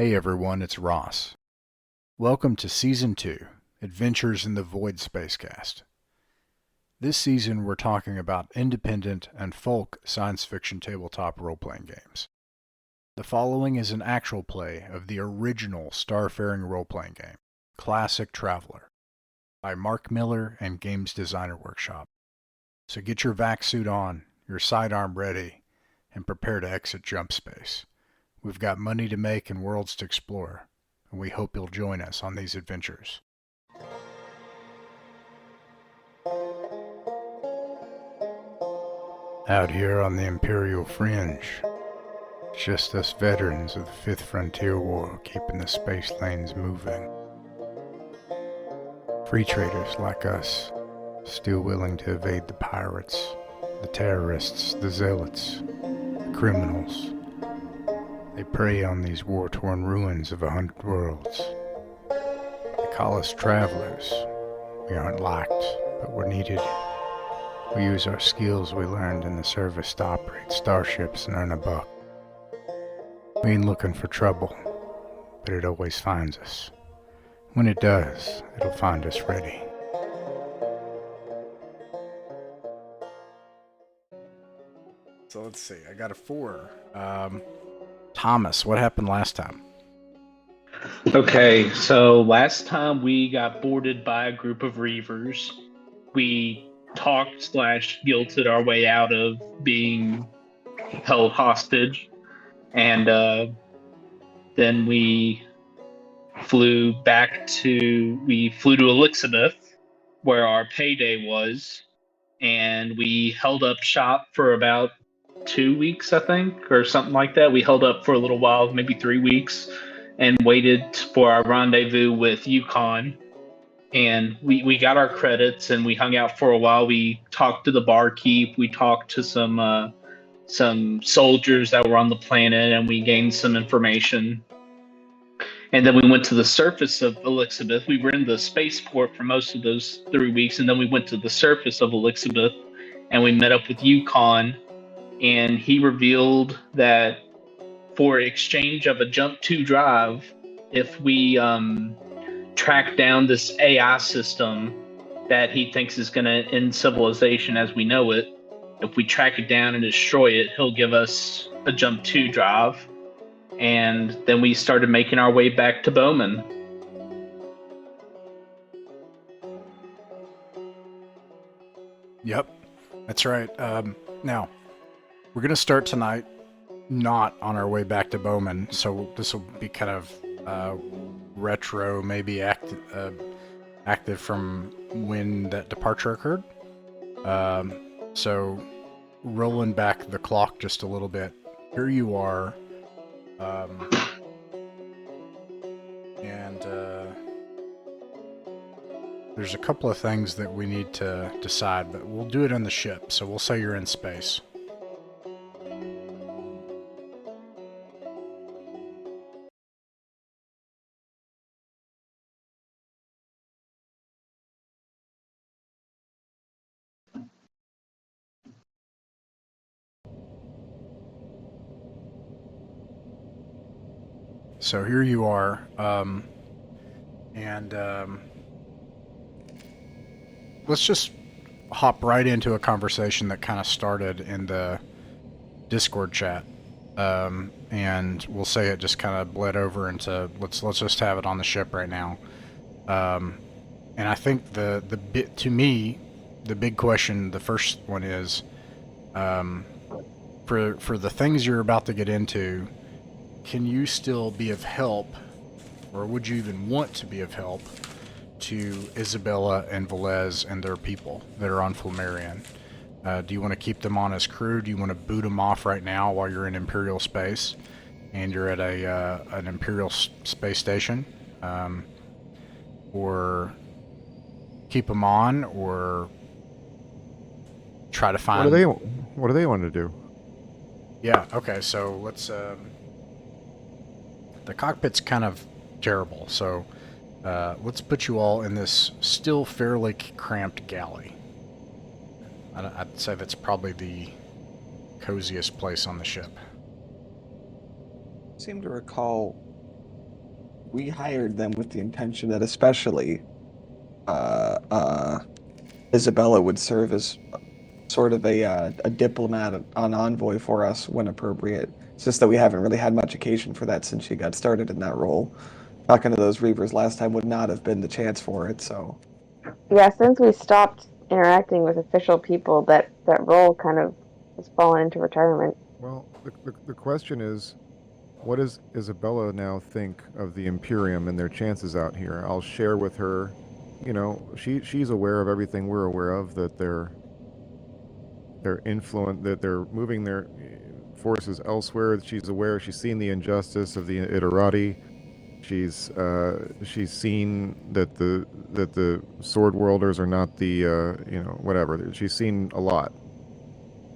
Hey everyone, it's Ross. Welcome to Season 2, Adventures in the Void Spacecast. This season we're talking about independent and folk science fiction tabletop role-playing games. The following is an actual play of the original Starfaring role-playing game, Classic Traveler, by Mark Miller and Games Designer Workshop. So get your vac suit on, your sidearm ready, and prepare to exit jump space. We've got money to make and worlds to explore, and we hope you'll join us on these adventures. Out here on the Imperial Fringe, it's just us veterans of the Fifth Frontier War keeping the space lanes moving. Free traders like us, still willing to evade the pirates, the terrorists, the zealots, the criminals. They prey on these war-torn ruins of 100 worlds. They call us travelers. We aren't liked, but we're needed. We use our skills we learned in the service to operate starships and earn a buck. We ain't looking for trouble, but it always finds us. When it does, it'll find us ready. So let's see, I got a 4. Thomas, what happened last time? Okay, so last time we got boarded by a group of Reavers. We talked slash guilted our way out of being held hostage, and then we flew to Elizabeth, where our payday was, and we held up shop for about 2 weeks, I think, or something like that. We held up for a little while, maybe 3 weeks, and waited for our rendezvous with Yukon. And we got our credits and we hung out for a while. We talked to the barkeep. We talked to some soldiers that were on the planet, and we gained some information. And then we went to the surface of Elizabeth. We were in the spaceport for most of those 3 weeks, and then we went to the surface of Elizabeth, and we met up with Yukon, and he revealed that for exchange of a jump to drive, if we track down this AI system that he thinks is going to end civilization as we know it, if we track it down and destroy it, he'll give us a jump to drive. And then we started making our way back to Bowman. Yep, that's right. Now, we're going to start tonight not on our way back to Bowman, so this will be kind of retro, maybe active from when that departure occurred. So, rolling back the clock just a little bit, here you are, and there's a couple of things that we need to decide, but we'll do it on the ship, so we'll say you're in space. So here you are, and let's just hop right into a conversation that kind of started in the Discord chat, and we'll say it just kind of bled over into let's just have it on the ship right now. And I think the bit to me, the big question, the first one is, for the things you're about to get into, can you still be of help, or would you even want to be of help to Isabella and Velez and their people that are on Flammarion? Do you want to keep them on as crew? Do you want to boot them off right now while you're in Imperial space and you're at an Imperial space station? Or keep them on, or try to find... What do they want to do? Yeah, okay, so let's... the cockpit's kind of terrible, so let's put you all in this still fairly cramped galley. I'd say that's probably the coziest place on the ship. I seem to recall we hired them with the intention that especially Isabella would serve as sort of a diplomat, an envoy for us when appropriate. It's just that we haven't really had much occasion for that since she got started in that role. Talking to those Reavers last time would not have been the chance for it, so. Yeah, since we stopped interacting with official people, that role kind of has fallen into retirement. Well, the question is, what does Isabella now think of the Imperium and their chances out here? I'll share with her, she's aware of everything we're aware of, that they're that they're moving their forces elsewhere. She's aware. She's seen the injustice of the Iterati. She's seen that the sword worlders are not the whatever. She's seen a lot.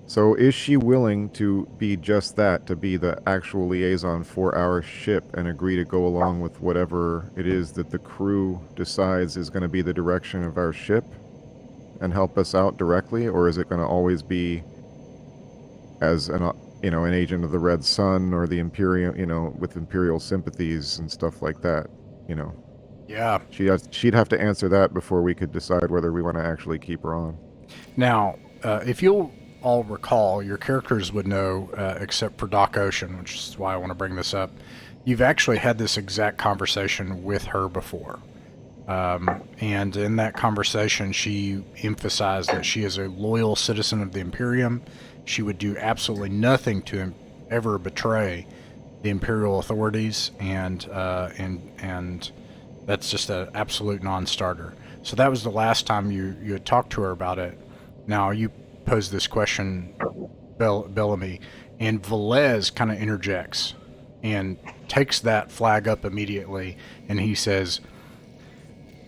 So is she willing to be just that, to be the actual liaison for our ship and agree to go along with whatever it is that the crew decides is going to be the direction of our ship and help us out directly, or is it going to always be as an agent of the Red Sun or the Imperium, with Imperial sympathies and stuff like that, Yeah. She'd have to answer that before we could decide whether we want to actually keep her on. Now, if you'll all recall, your characters would know, except for Doc Ocean, which is why I want to bring this up. You've actually had this exact conversation with her before. And in that conversation, she emphasized that she is a loyal citizen of the Imperium. She would do absolutely nothing to ever betray the Imperial authorities, and that's just an absolute non-starter. So that was the last time you had talked to her about it. Now you pose this question, Bellamy, and Velez kind of interjects and takes that flag up immediately, and he says,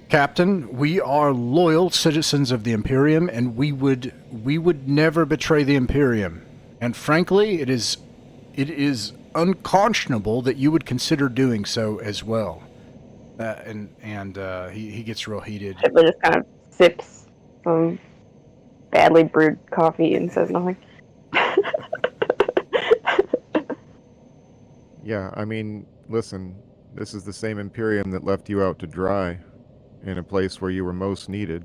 Captain, we are loyal citizens of the Imperium, and we would never betray the Imperium. And frankly, it is unconscionable that you would consider doing so as well. He gets real heated. Hitler just kind of sips some badly brewed coffee and says nothing. Yeah, I mean, listen, this is the same Imperium that left you out to dry in a place where you were most needed,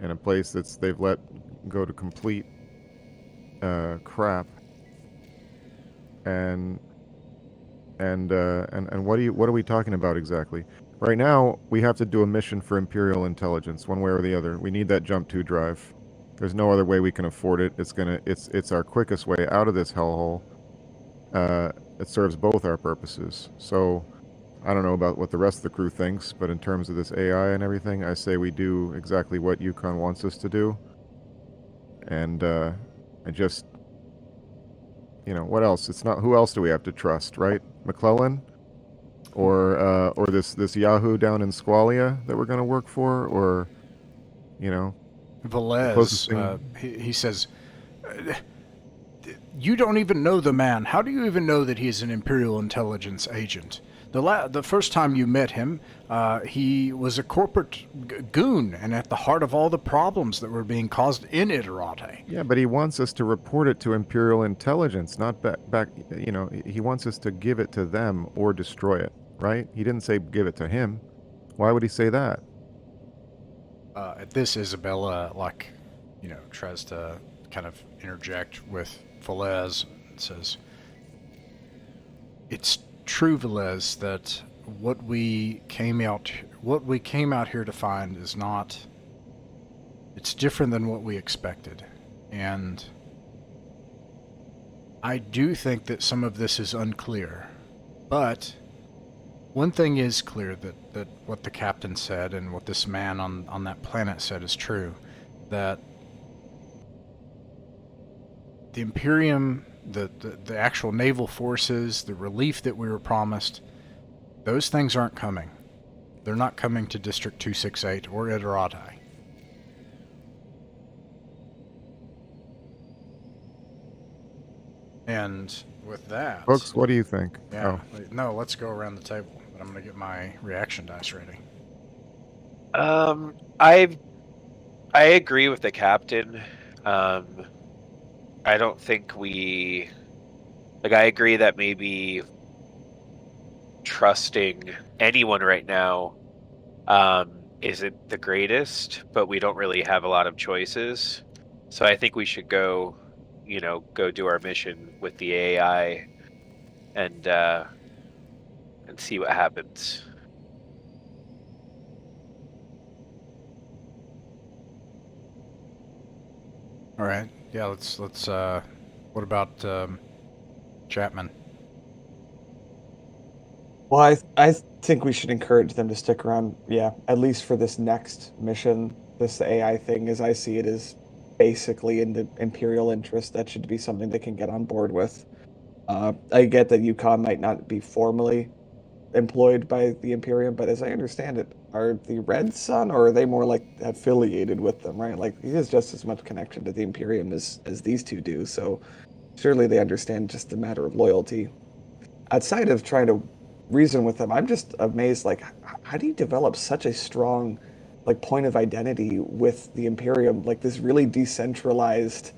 in a place they've let go to complete crap. And what are we talking about exactly? Right now, we have to do a mission for Imperial intelligence, one way or the other. We need that Jump 2 drive. There's no other way we can afford it. It's our quickest way out of this hellhole. It serves both our purposes. So, I don't know about what the rest of the crew thinks, but in terms of this AI and everything, I say we do exactly what Yukon wants us to do. And I just, what else? It's not. Who else do we have to trust, right? McClellan, or this Yahoo down in Squalia that we're going to work for, or Velez, he says, you don't even know the man. How do you even know that he is an Imperial intelligence agent? The first time you met him, he was a corporate goon and at the heart of all the problems that were being caused in Iterate. Yeah, but he wants us to report it to Imperial intelligence, not back. He wants us to give it to them or destroy it, right? He didn't say give it to him. Why would he say that? At this, Isabella, tries to kind of interject with Velez and says, it's true, Velez, that what we came out here to find is not. It's different than what we expected, and I do think that some of this is unclear. But one thing is clear, that what the captain said and what this man on that planet said is true. That the Imperium, the actual naval forces, the relief that we were promised, those things aren't coming. They're not coming to District 268 or Iterate. And with that... Folks, what do you think? Yeah. Oh. No, let's go around the table. But I'm going to get my reaction dice ready. I agree with the captain. I don't think I agree that maybe trusting anyone right now isn't the greatest, but we don't really have a lot of choices. So I think we should go do our mission with the AI and see what happens. All right. Yeah, let's what about Chapman? Well, I think we should encourage them to stick around. Yeah, at least for this next mission. This AI thing, as I see it, is basically in the Imperial interest. That should be something they can get on board with. I get that Yukon might not be formally employed by the Imperium, but as I understand it, are the Red Sun, or are they more like affiliated with them, right? Like he has just as much connection to the Imperium as these two do, so surely they understand just the matter of loyalty. Outside of trying to reason with them, I'm just amazed, like, how do you develop such a strong, like, point of identity with the Imperium, like this really decentralized,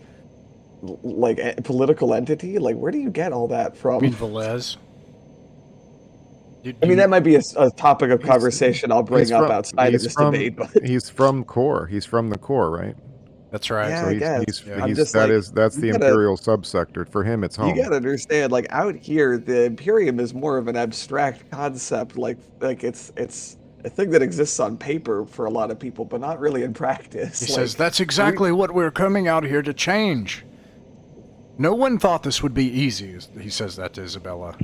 like, political entity? Like, where do you get all that I from? mean, Velez. I mean, that might be a topic of conversation I'll bring up outside of this debate, but he's from core. He's from the core, right? That's right. yeah, So I guess. Yeah. I'm just like, that's you the gotta Imperial subsector. For him, it's you home. gotta understand, like out here, the Imperium is more of an abstract concept, like it's a thing that exists on paper for a lot of people, but not really in practice. He Like, says that's exactly what we're coming out here to change. No one thought this would be easy. He says that to Isabella.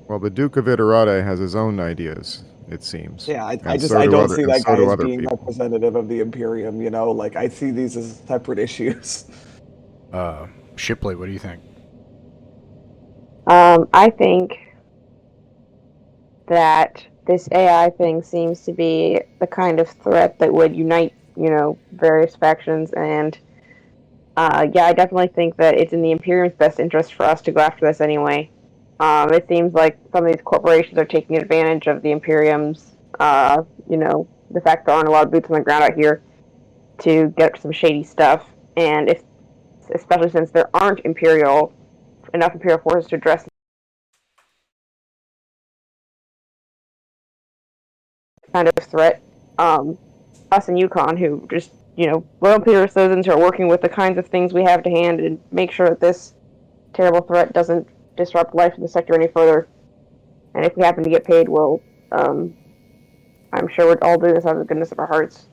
Well, the Duke of Iterate has his own ideas, it seems. yeah, I And just so I do don't other, see and that so guy do as other being people. representative of the Imperium. You know, like I see these as separate issues. Shipley, what do you think? I think that this AI thing seems to be the kind of threat that would unite, various factions. And yeah, I definitely think that it's in the Imperium's best interest for us to go after this anyway. It seems like some of these corporations are taking advantage of the Imperium's, the fact there aren't a lot of boots on the ground out here to get some shady stuff. And especially since there aren't enough Imperial forces to address kind of threat. Us and Yukon, who just, loyal Imperial citizens who are working with the kinds of things we have to hand and make sure that this terrible threat doesn't disrupt life in the sector any further. And if we happen to get paid, well, I'm sure we're all doing this out of the goodness of our hearts.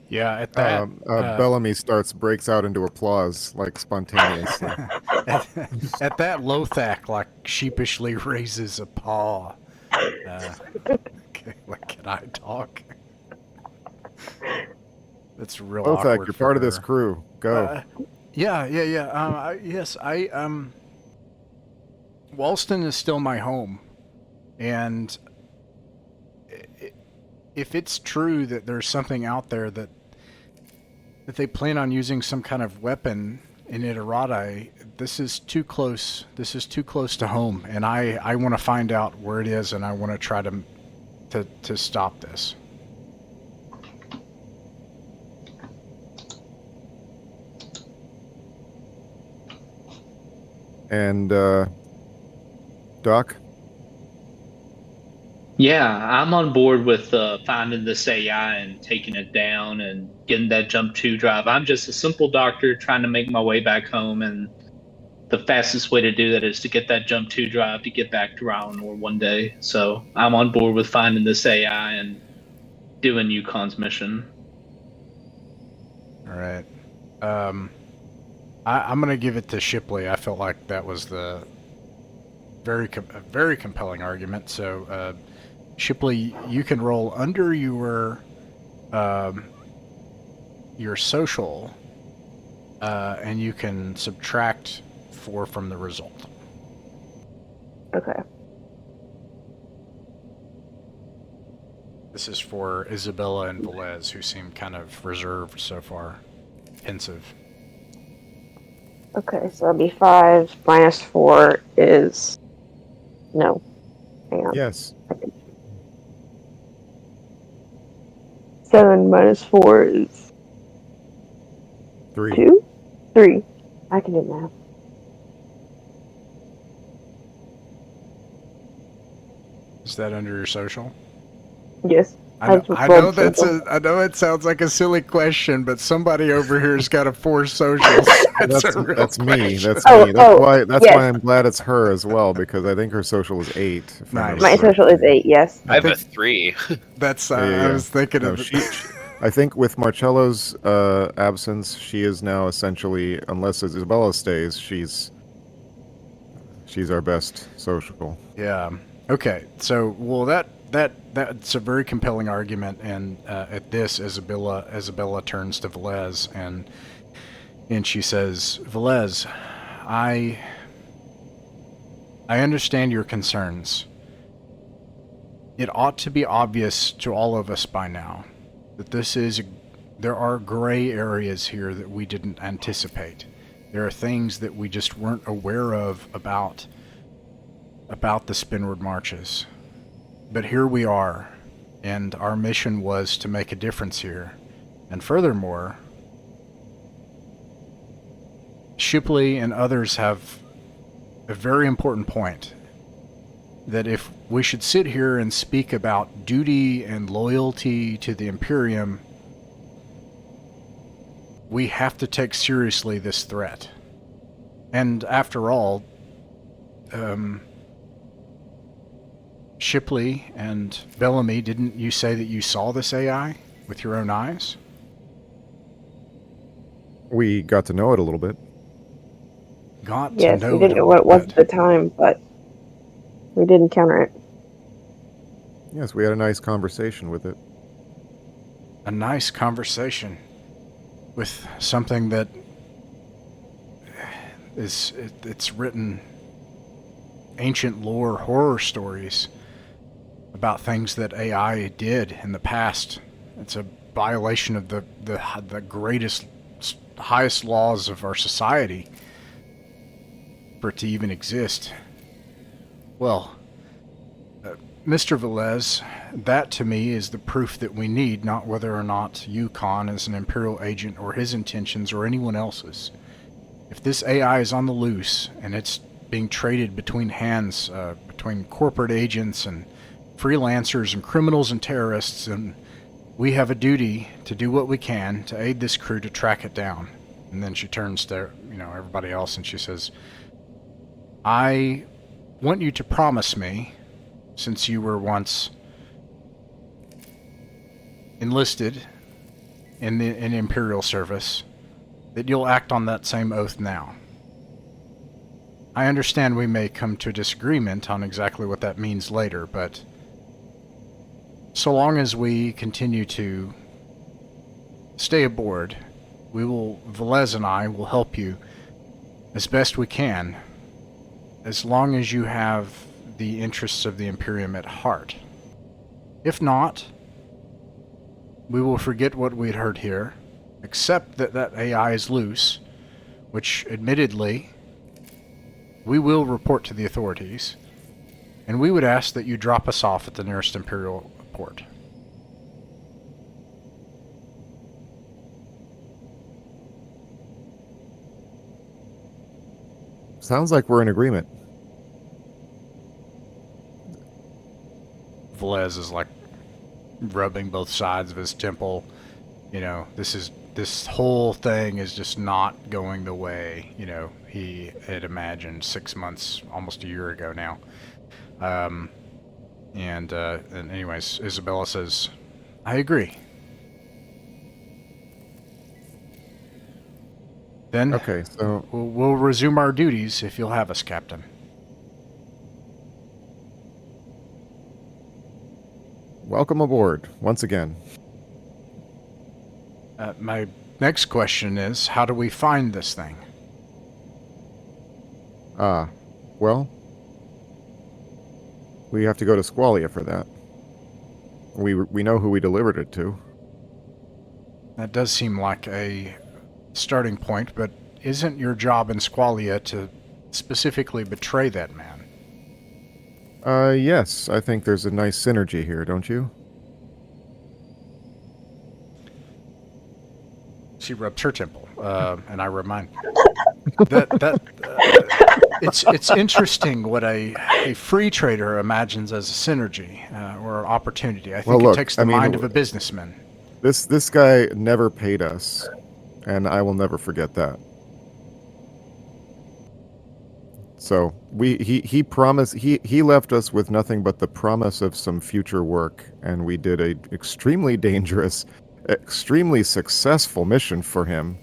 Yeah, at that... Bellamy breaks out into applause, like, spontaneously. at that, Lothak, like, sheepishly raises a paw. Like, can I talk? That's real Lothak, awkward. you're part of this crew. Go. Yeah. Yes, Walston is still my home, and if it's true that there's something out there that they plan on using some kind of weapon in Iterate, this is too close. This is too close to home, and I want to find out where it is, and I want to try to stop this. And Doc? Yeah, I'm on board with finding this AI and taking it down and getting that jump 2 drive. I'm just a simple doctor trying to make my way back home, and the fastest way to do that is to get that jump 2 drive to get back to Rylanor one day. So I'm on board with finding this AI and doing Yukon's mission. All right. I'm going to give it to Shipley. I felt like that was the very compelling argument. So, Shipley, you can roll under your social, and you can subtract 4 from the result. Okay. This is for Isabella and Velez, who seem kind of reserved so far, pensive. Okay, so that'll be 5 minus 4 is... No. Hang on. Yes. 7 minus 4 is... 3. 2? 3. I can do math. Is that under your social? Yes. I know, just I know rolled that's social. I know it sounds like a silly question, but somebody over here's got a 4 socials. That's a real That's me. question. That's Oh, me. That's why. That's yes. why I'm glad it's her as well, because I think her social is 8. If I Nice. remember My social is correctly. 8, yes. I have a think 3. that's. Yeah, yeah, I yeah. was thinking No, of it. I think with Marcello's absence, she is now essentially, unless Isabella stays, she's our best social. Yeah. Okay. So, well, that's a very compelling argument, and at this, Isabella turns to Velez and she says, "Velez, I understand your concerns. It ought to be obvious to all of us by now that there are gray areas here that we didn't anticipate. There are things that we just weren't aware of about the Spinward Marches. But here we are, and our mission was to make a difference here. And furthermore, Shipley and others have a very important point, that if we should sit here and speak about duty and loyalty to the Imperium, we have to take seriously this threat. And after all, Shipley and Bellamy, didn't you say that you saw this AI with your own eyes? We got to know it a little bit. Got Yes, to know we didn't it a know what it little was bit. at the time, but we did encounter it. Yes, we had a nice conversation with it. A nice conversation with something that it's written ancient lore horror stories about things that AI did in the past. It's a violation of the greatest, highest laws of our society for it to even exist. Well, Mr. Velez, that to me is the proof that we need, not whether or not Yukon is an Imperial agent or his intentions or anyone else's. If this AI is on the loose and it's being traded between hands, between corporate agents and freelancers and criminals and terrorists, and we have a duty to do what we can to aid this crew to track it down. And then she turns to, everybody else and she says, I want you to promise me, since you were once enlisted in Imperial service, that you'll act on that same oath now. I understand we may come to a disagreement on exactly what that means later, but so long as we continue to stay aboard, Velez and I will help you as best we can, as long as you have the interests of the Imperium at heart. If not, we will forget what we'd heard here, accept that AI is loose, which admittedly we will report to the authorities, and we would ask that you drop us off at the nearest Imperial port. Sounds like we're in agreement. Velez is like rubbing both sides of his temple. This whole thing is just not going the way, he had imagined 6 months, almost a year ago now. And anyways, Isabella says, I agree. Then Okay, so we'll resume our duties if you'll have us, Captain. welcome aboard once again. My next question is, how do we find this thing? Well, we have to go to Squalia for that. We know who we delivered it to. That does seem like a starting point, but isn't your job in Squalia to specifically betray that man? Yes, I think there's a nice synergy here, don't you? She rubs her temple, and I remind that It's interesting what a free trader imagines as a synergy or opportunity. I think Well, look, it takes the I mean, mind of a businessman. This guy never paid us, and I will never forget that. So he promised he left us with nothing but the promise of some future work, and we did a extremely dangerous, extremely successful mission for him,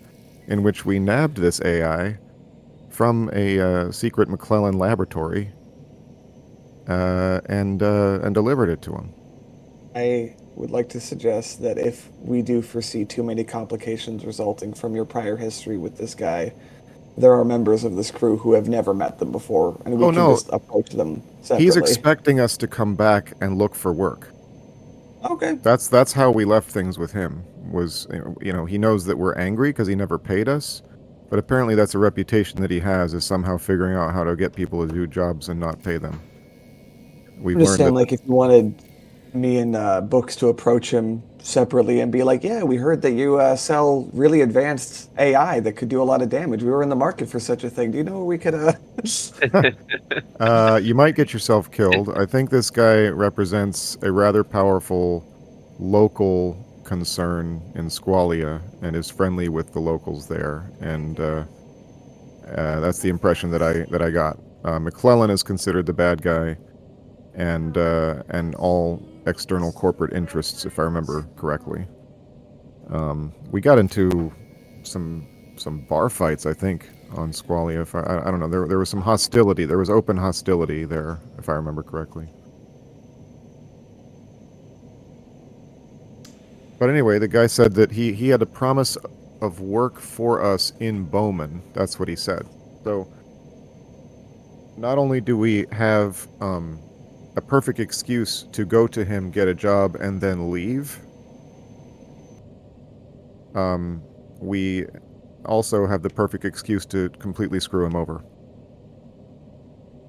in which we nabbed this AI from a secret McClellan laboratory and delivered it to him. I would like to suggest that if we do foresee too many complications resulting from your prior history with this guy, there are members of this crew who have never met them before, and we Oh, can no. just approach them separately. He's expecting us to come back and look for work. Okay. That's how we left things with him. Was he knows that we're angry because he never paid us, but apparently that's a reputation that he has, is somehow figuring out how to get people to do jobs and not pay them. We've I'm just learned saying, that. like, if you wanted me and Books to approach him separately and be like, yeah, we heard that you sell really advanced AI that could do a lot of damage. We were in the market for such a thing. Do you know where we could You might get yourself killed. I think this guy represents a rather powerful local concern in Squalia and is friendly with the locals there, and that's the impression that I got. McClellan is considered the bad guy, and all external corporate interests, if I remember correctly. We got into some bar fights, I think, on Squalia. If I don't know, there was some hostility. There was open hostility there, if I remember correctly. But anyway, the guy said that he had a promise of work for us in Bowman. That's what he said. So not only do we have a perfect excuse to go to him, get a job, and then leave, we also have the perfect excuse to completely screw him over.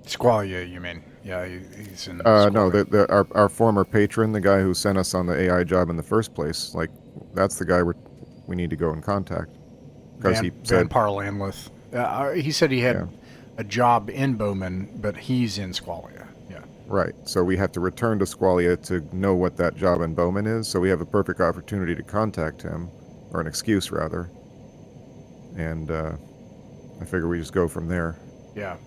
Squalia, you mean? Yeah, he's in. No, our former patron, the guy who sent us on the AI job in the first place, like, that's the guy we need to go and contact. Because he said, Van Parlandlith. He said he had a job in Bowman, but he's in Squalia. Yeah. Right. So we have to return to Squalia to know what that job in Bowman is. So we have a perfect opportunity to contact him, or an excuse rather. And I figure we just go from there. Yeah.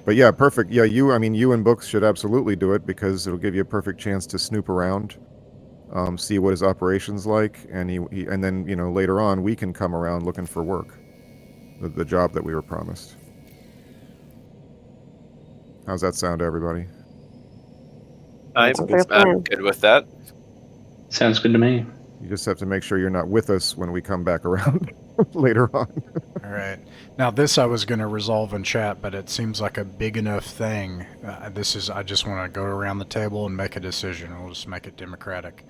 But yeah, perfect. Yeah, you and Books should absolutely do it, because it'll give you a perfect chance to snoop around, see what his operation's like, and and then later on we can come around looking for work, the job that we were promised. How's that sound to everybody? I'm good with that. Sounds good to me. You just have to make sure you're not with us when we come back around later on. All right. Now, this I was going to resolve in chat, but it seems like a big enough thing. I just want to go around the table and make a decision. We'll just make it democratic.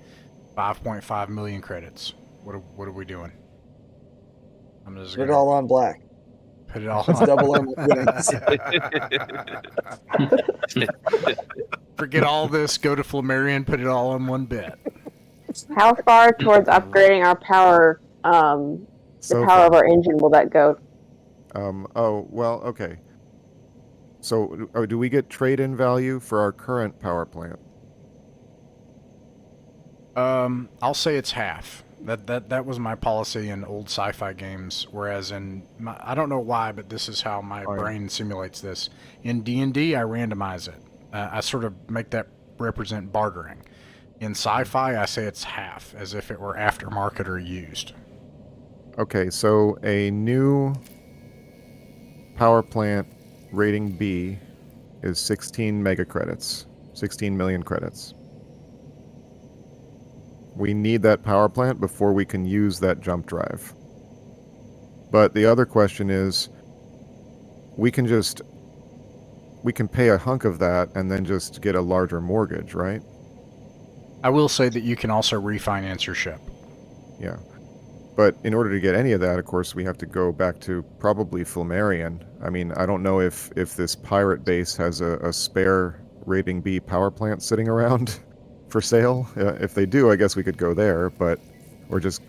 5.5 million credits. What are we doing? I'm just put it all on black? Put it all Let's on. double our winnings. Forget all this. Go to Flammarion. Put it all on one bet. How far towards upgrading our power, the power of our engine will that go? Oh, well, okay. So, do we get trade-in value for our current power plant? I'll say it's half. That was my policy in old sci-fi games, whereas I don't know why, but this is how my brain simulates this. In D&D, I randomize it. I sort of make that represent bartering. In sci-fi, I say it's half, as if it were aftermarket or used. Okay, so a new power plant rating B is 16 mega credits, 16 million credits. We need that power plant before we can use that jump drive. But the other question is, we can pay a hunk of that and then just get a larger mortgage, right? I will say that you can also refinance your ship. Yeah. But in order to get any of that, of course, we have to go back to probably Flammarion. I mean, I don't know if this pirate base has a spare rating B power plant sitting around for sale. If they do, I guess we could go there, or just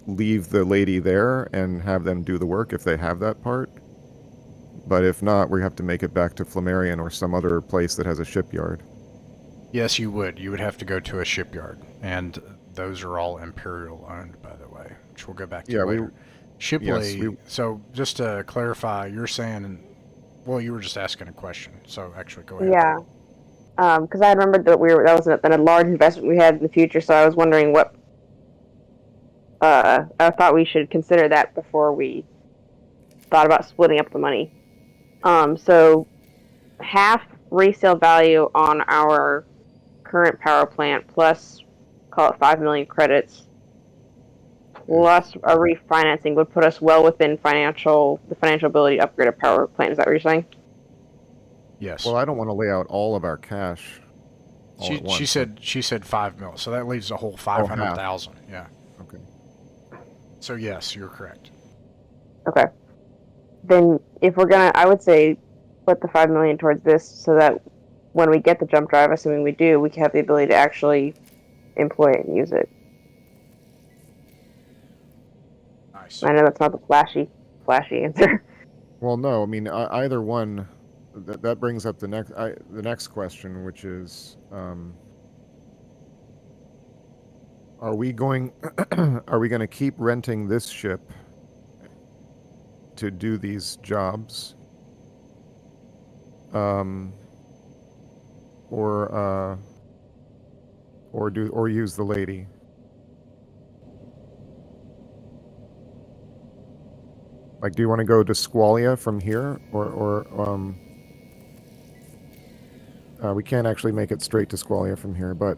leave the lady there and have them do the work if they have that part. But if not, we have to make it back to Flammarion or some other place that has a shipyard. Yes, you would. You would have to go to a shipyard, and those are all Imperial owned, by the way, which we'll go back to Yeah, later. Shipley. yes, we- So just to clarify, you're saying, well, you were just asking a question. So actually, go ahead. Yeah. Because I remembered that that was a large investment we had in the future, so I was wondering what. I thought we should consider that before we thought about splitting up the money. So half resale value on our current power plant plus, call it 5 million credits, plus a refinancing would put us well within the financial ability to upgrade a power plant. Is that what you're saying? Yes. Well, I don't want to lay out all of our cash. All at once. She said 5 mil, so that leaves a whole 500,000. Yeah. Okay. So yes, you're correct. Okay. Then if we're gonna, I would say, put the 5 million towards this so that when we get the jump drive, assuming we do, we have the ability to actually employ it and use it. Nice. I know that's not the flashy answer. Well, no, I mean either one. That brings up the next question, which is, are we going to keep renting this ship to do these jobs, or use the lady? Like, do you want to go to Squalia from here, or we can't actually make it straight to Squalia from here, but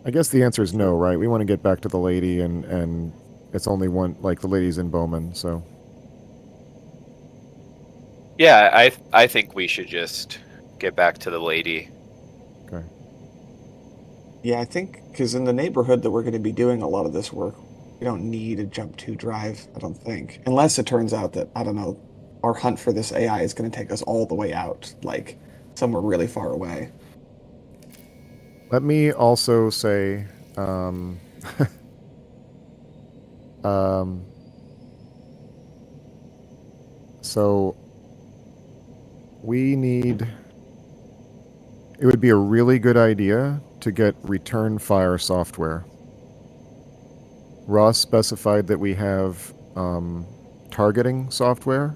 I guess the answer is no, right? We want to get back to the lady, and it's only one, like the lady's in Bowman, so. Yeah, I think we should just get back to the lady. Okay. Yeah, I think because in the neighborhood that we're going to be doing a lot of this work, we don't need a jump to drive, I don't think. Unless it turns out that, I don't know, our hunt for this AI is going to take us all the way out, like somewhere really far away. Let me also say, so it would be a really good idea to get return fire software. Ross specified that we have targeting software,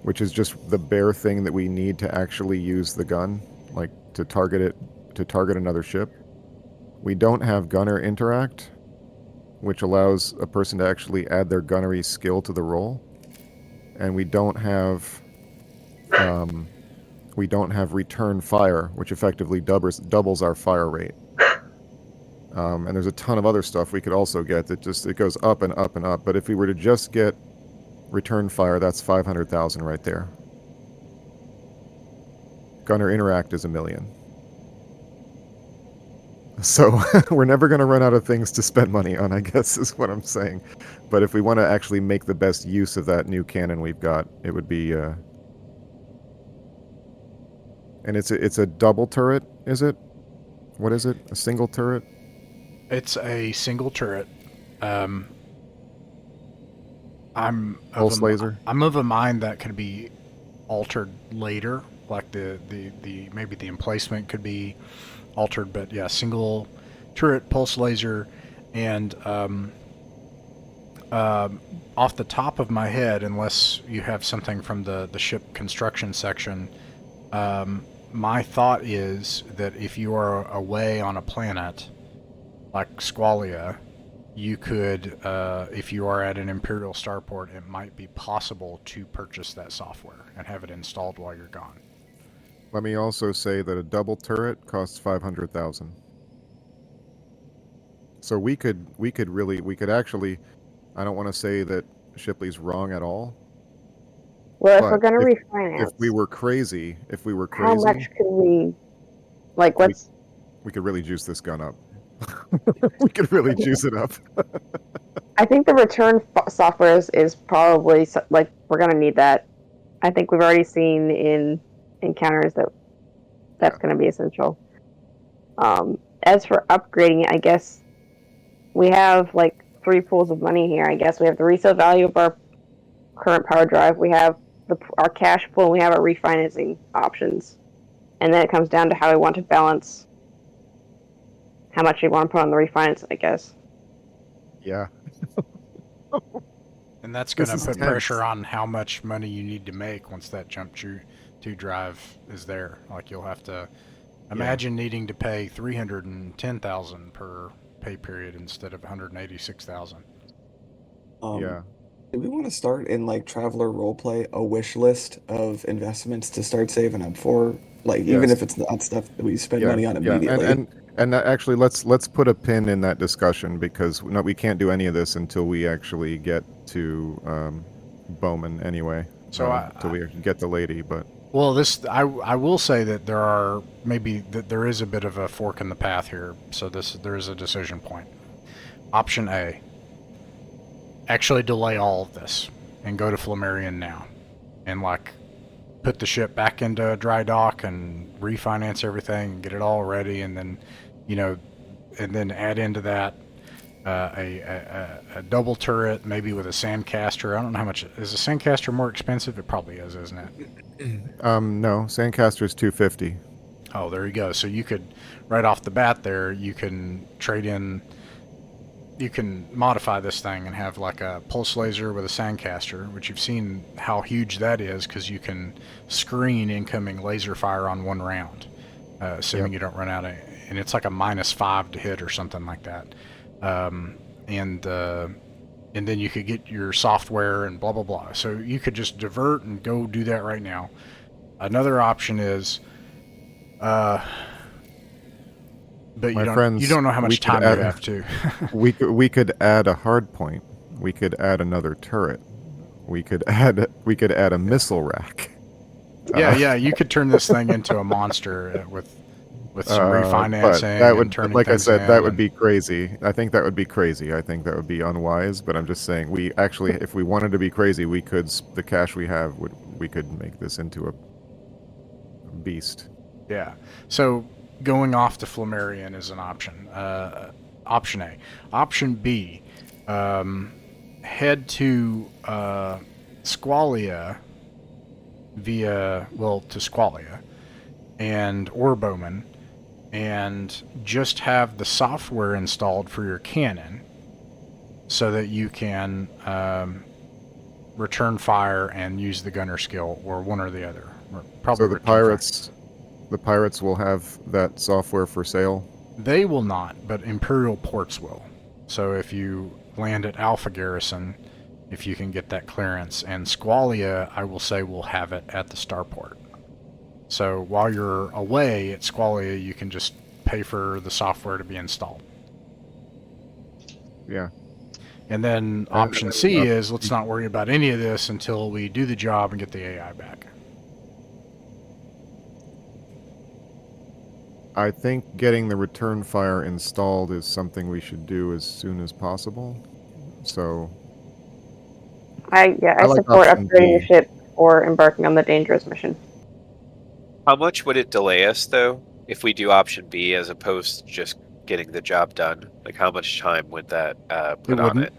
which is just the bare thing that we need to actually use the gun, like to target another ship. We don't have gunner interact, which allows a person to actually add their gunnery skill to the roll. And we don't have return fire, which effectively doubles our fire rate. And there's a ton of other stuff we could also get that it goes up and up and up. But if we were to just get return fire, that's 500,000 right there. Gunner interact is $1 million. So we're never going to run out of things to spend money on, I guess, is what I'm saying. But if we want to actually make the best use of that new cannon we've got, it would be... And it's a double turret, is it? What is it? A single turret? It's a single turret. Pulse laser? I'm of a mind that could be altered later, like the maybe the emplacement could be altered, but yeah, single turret, pulse laser, and off the top of my head, unless you have something from the ship construction section, my thought is that if you are away on a planet like Squalia, you could, if you are at an Imperial starport, it might be possible to purchase that software and have it installed while you're gone. Let me also say that a double turret costs 500,000. So we could actually, I don't want to say that Shipley's wrong at all. Well, if we're going to refinance, if we were crazy, how much could we, like, what's... We could really juice this gun up. We could really juice it up. I think the return software is probably, like, we're going to need that. I think we've already seen in encounters that's going to be essential. As for upgrading it, I guess we have, like, 3 pools of money here. I guess we have the resale value of our current power drive, we have our cash pool, and we have our refinancing options. And then it comes down to how we want to balance how much we want to put on the refinance, I guess. Yeah. And that's going to This is put tense. pressure on how much money you need to make once that jump to drive is there. Like you'll have to imagine needing to pay $310,000 per pay period instead of $186,000. Yeah. Do we want to start in like Traveler Roleplay a wish list of investments to start saving up for? Like even Yes. if it's not stuff that we spend money on Yeah. immediately. And actually, let's put a pin in that discussion because we can't do any of this until we actually get to Bowman anyway. So until we get the lady, but well, I will say that there is a bit of a fork in the path here. So there is a decision point. Option A: actually delay all of this and go to Flammarion now, and like put the ship back into dry dock and refinance everything and get it all ready, and then, and then add into that a double turret, maybe with a sandcaster. I don't know how much is a sandcaster more expensive. It probably is, isn't it? no, Sandcaster's $250. Oh, there you go. So you could, right off the bat there, you can trade in, you can modify this thing and have like a pulse laser with a sandcaster, which you've seen how huge that is because you can screen incoming laser fire on one round, assuming you don't run out of, and it's like a -5 to hit or something like that. And then you could get your software and blah blah blah. So you could just divert and go do that right now. Another option is, but My you don't friends, you don't know how we much could time add- you have to. we could add a hard point. We could add another turret. We could add a missile rack. Yeah, you could turn this thing into a monster with some refinancing. But that would, and turning like I things said, in that would and- be crazy. I think that would be crazy. I think that would be unwise. But I'm just saying, we actually, if we wanted to be crazy, we could. The cash we have we could make this into a beast. Yeah. So going off to Flammarion is an option. Option A. Option B. Head to Squalia to Squalia or Bowman, and just have the software installed for your cannon so that you can return fire and use the gunner skill, or one or the other. Probably So the return fire. pirates will have that software for sale. They will not, but Imperial ports will. So if you land at Alpha Garrison, if you can get that clearance, and Squalia, I will say, will have it at the starport. So while you're away at Squalia, you can just pay for the software to be installed. Yeah. And then option C is, let's not worry about any of this until we do the job and get the AI back. I think getting the return fire installed is something we should do as soon as possible. So I like support option upgrading B. the ship or embarking on the dangerous mission. How much would it delay us, though, if we do option B as opposed to just getting the job done? Like, how much time would that put on it?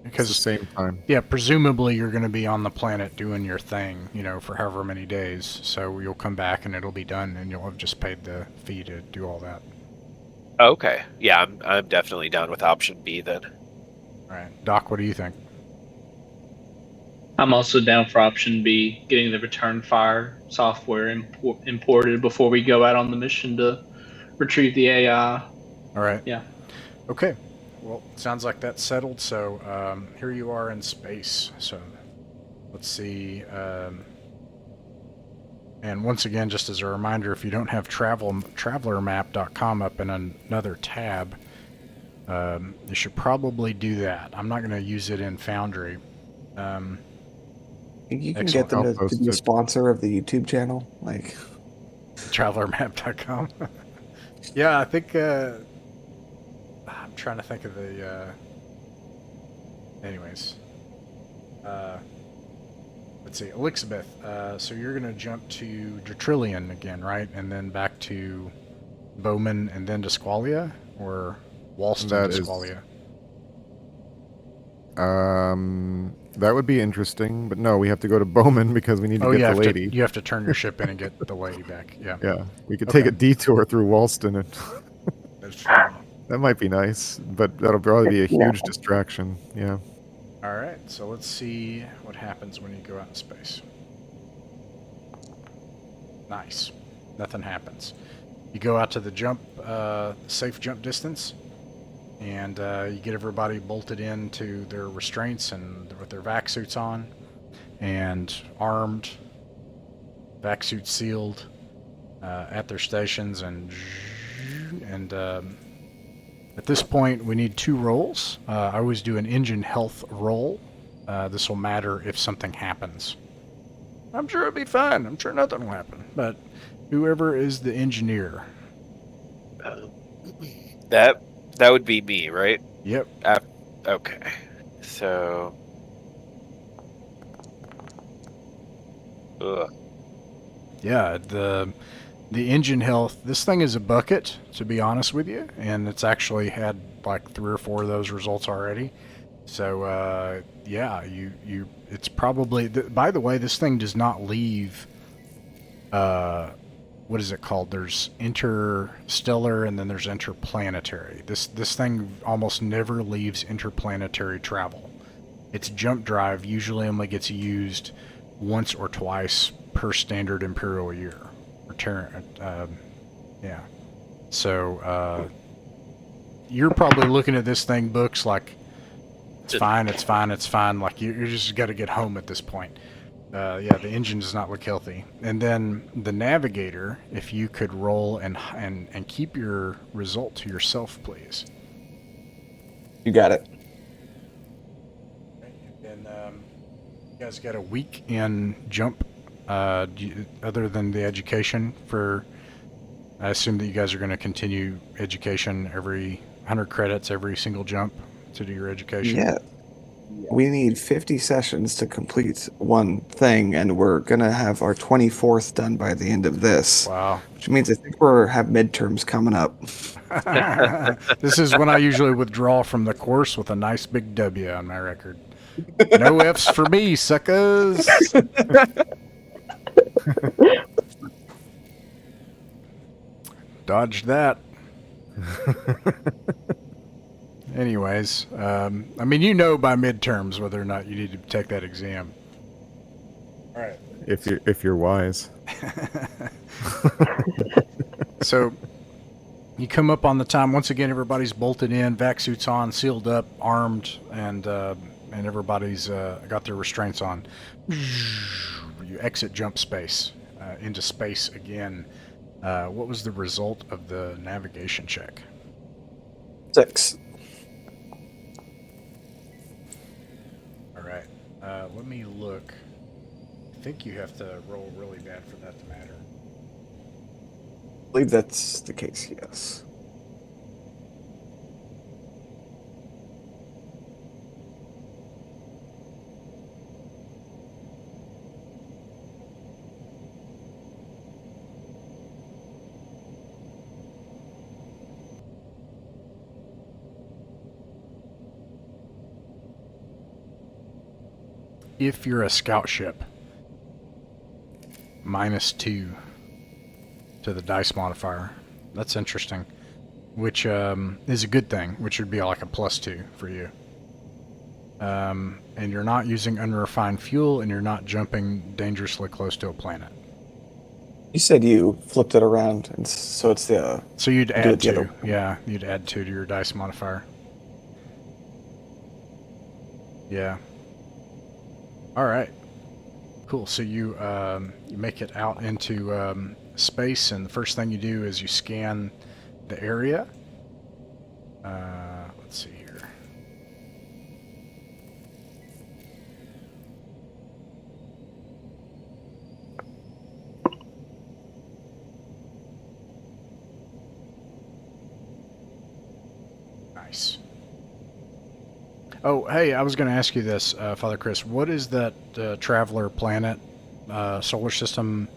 It's the same time. Yeah, presumably you're going to be on the planet doing your thing, for however many days. So you'll come back and it'll be done, and you'll have just paid the fee to do all that. Okay. Yeah, I'm definitely down with option B then. All right, Doc, what do you think? I'm also down for option B, getting the return fire software imported before we go out on the mission to retrieve the AI. All right. Yeah. Okay. Well, sounds like that's settled. So here you are in space. So let's see. And once again, just as a reminder, if you don't have travelermap.com up in another tab, you should probably do that. I'm not going to use it in Foundry. You can Excellent. get them I'll to post be a it. sponsor of the YouTube channel. Like, Travelermap.com. Yeah, I think. I'm trying to think of the. Anyways. Let's see. Elizabeth. So you're going to jump to Dratrillion again, right? And then back to Bowman and then to Squalia? Or Walston That to is- Squalia? That would be interesting, but no, we have to go to Bowman because we need to Oh, get you the have lady. you have to turn your ship in and get the lady back. Yeah. Yeah, we could Okay. take a detour through Walston, and that might be nice, but that'll probably be a huge distraction. Yeah. All right, so let's see what happens when you go out in space. Nice. Nothing happens. You go out to the jump, safe jump distance, and you get everybody bolted into their restraints and with their vac suits on, and armed, vac suits sealed, at their stations, and at this point we need 2 rolls. I always do an engine health roll. This will matter if something happens. I'm sure it'll be fine. I'm sure nothing will happen. But whoever is the engineer. That would be me, right? Yep. Okay. So. Ugh. Yeah, the engine health. This thing is a bucket, to be honest with you, and it's actually had like 3 or 4 of those results already. So yeah, you it's probably. By the way, this thing does not leave. What is it called? There's interstellar and then there's interplanetary. This thing almost never leaves interplanetary travel. Its jump drive usually only gets used once or twice per standard imperial year. Yeah. So you're probably looking at this thing, Books, like it's fine. Like you just got to get home at this point. Yeah, the engine does not look healthy. And then the navigator, if you could roll and keep your result to yourself, please. You got it. And you guys got a week in jump, other than the education for. I assume that you guys are going to continue education every 100 credits every single jump to do your education. Yeah. We need 50 sessions to complete one thing, and we're going to have our 24th done by the end of this. Wow. Which means I think we're have midterms coming up. This is when I usually withdraw from the course with a nice big W on my record. No F's for me, suckers. Dodged that. Anyways, I mean, you know by midterms whether or not you need to take that exam. All right. If you're wise. So you come up on the time. Once again, everybody's bolted in, vac suits on, sealed up, armed, and everybody's got their restraints on. You exit jump space into space again. What was the result of the navigation check? 6. All right. Let me look. I think you have to roll really bad for that to matter. I believe that's the case, yes. If you're a scout ship, -2 to the dice modifier. That's interesting. Which is a good thing, which would be like a +2 for you. And you're not using unrefined fuel, and you're not jumping dangerously close to a planet. You said you flipped it around, and so it's the. So you'd do add it the 2. other- Yeah, you'd add 2 to your dice modifier. Yeah. All right. Cool. So you make it out into space, and the first thing you do is you scan the area. Let's see here. Nice. Oh, hey, I was going to ask you this, Father Chris. What is that Traveler Planet solar system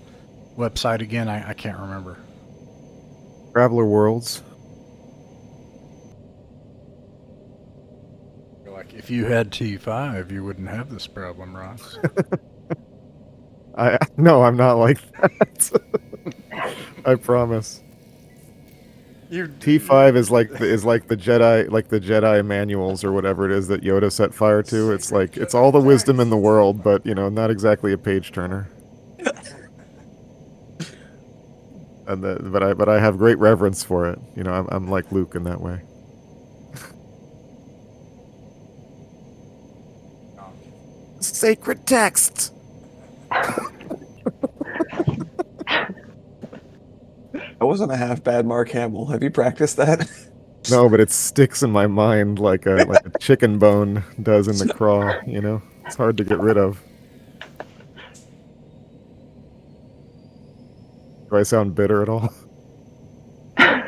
website again? I can't remember. Traveler Worlds. Like If you had T5, you wouldn't have this problem, Ross. No, I'm not like that. I promise. T5 is like the Jedi manuals or whatever it is that Yoda set fire to. It's like it's all the wisdom in the world, but not exactly a page turner. But I have great reverence for it. I'm like Luke in that way. Sacred text. That wasn't a half bad Mark Hamill. Have you practiced that? No, but it sticks in my mind like a chicken bone does in the craw. It's hard to get rid of. Do I sound bitter at all? How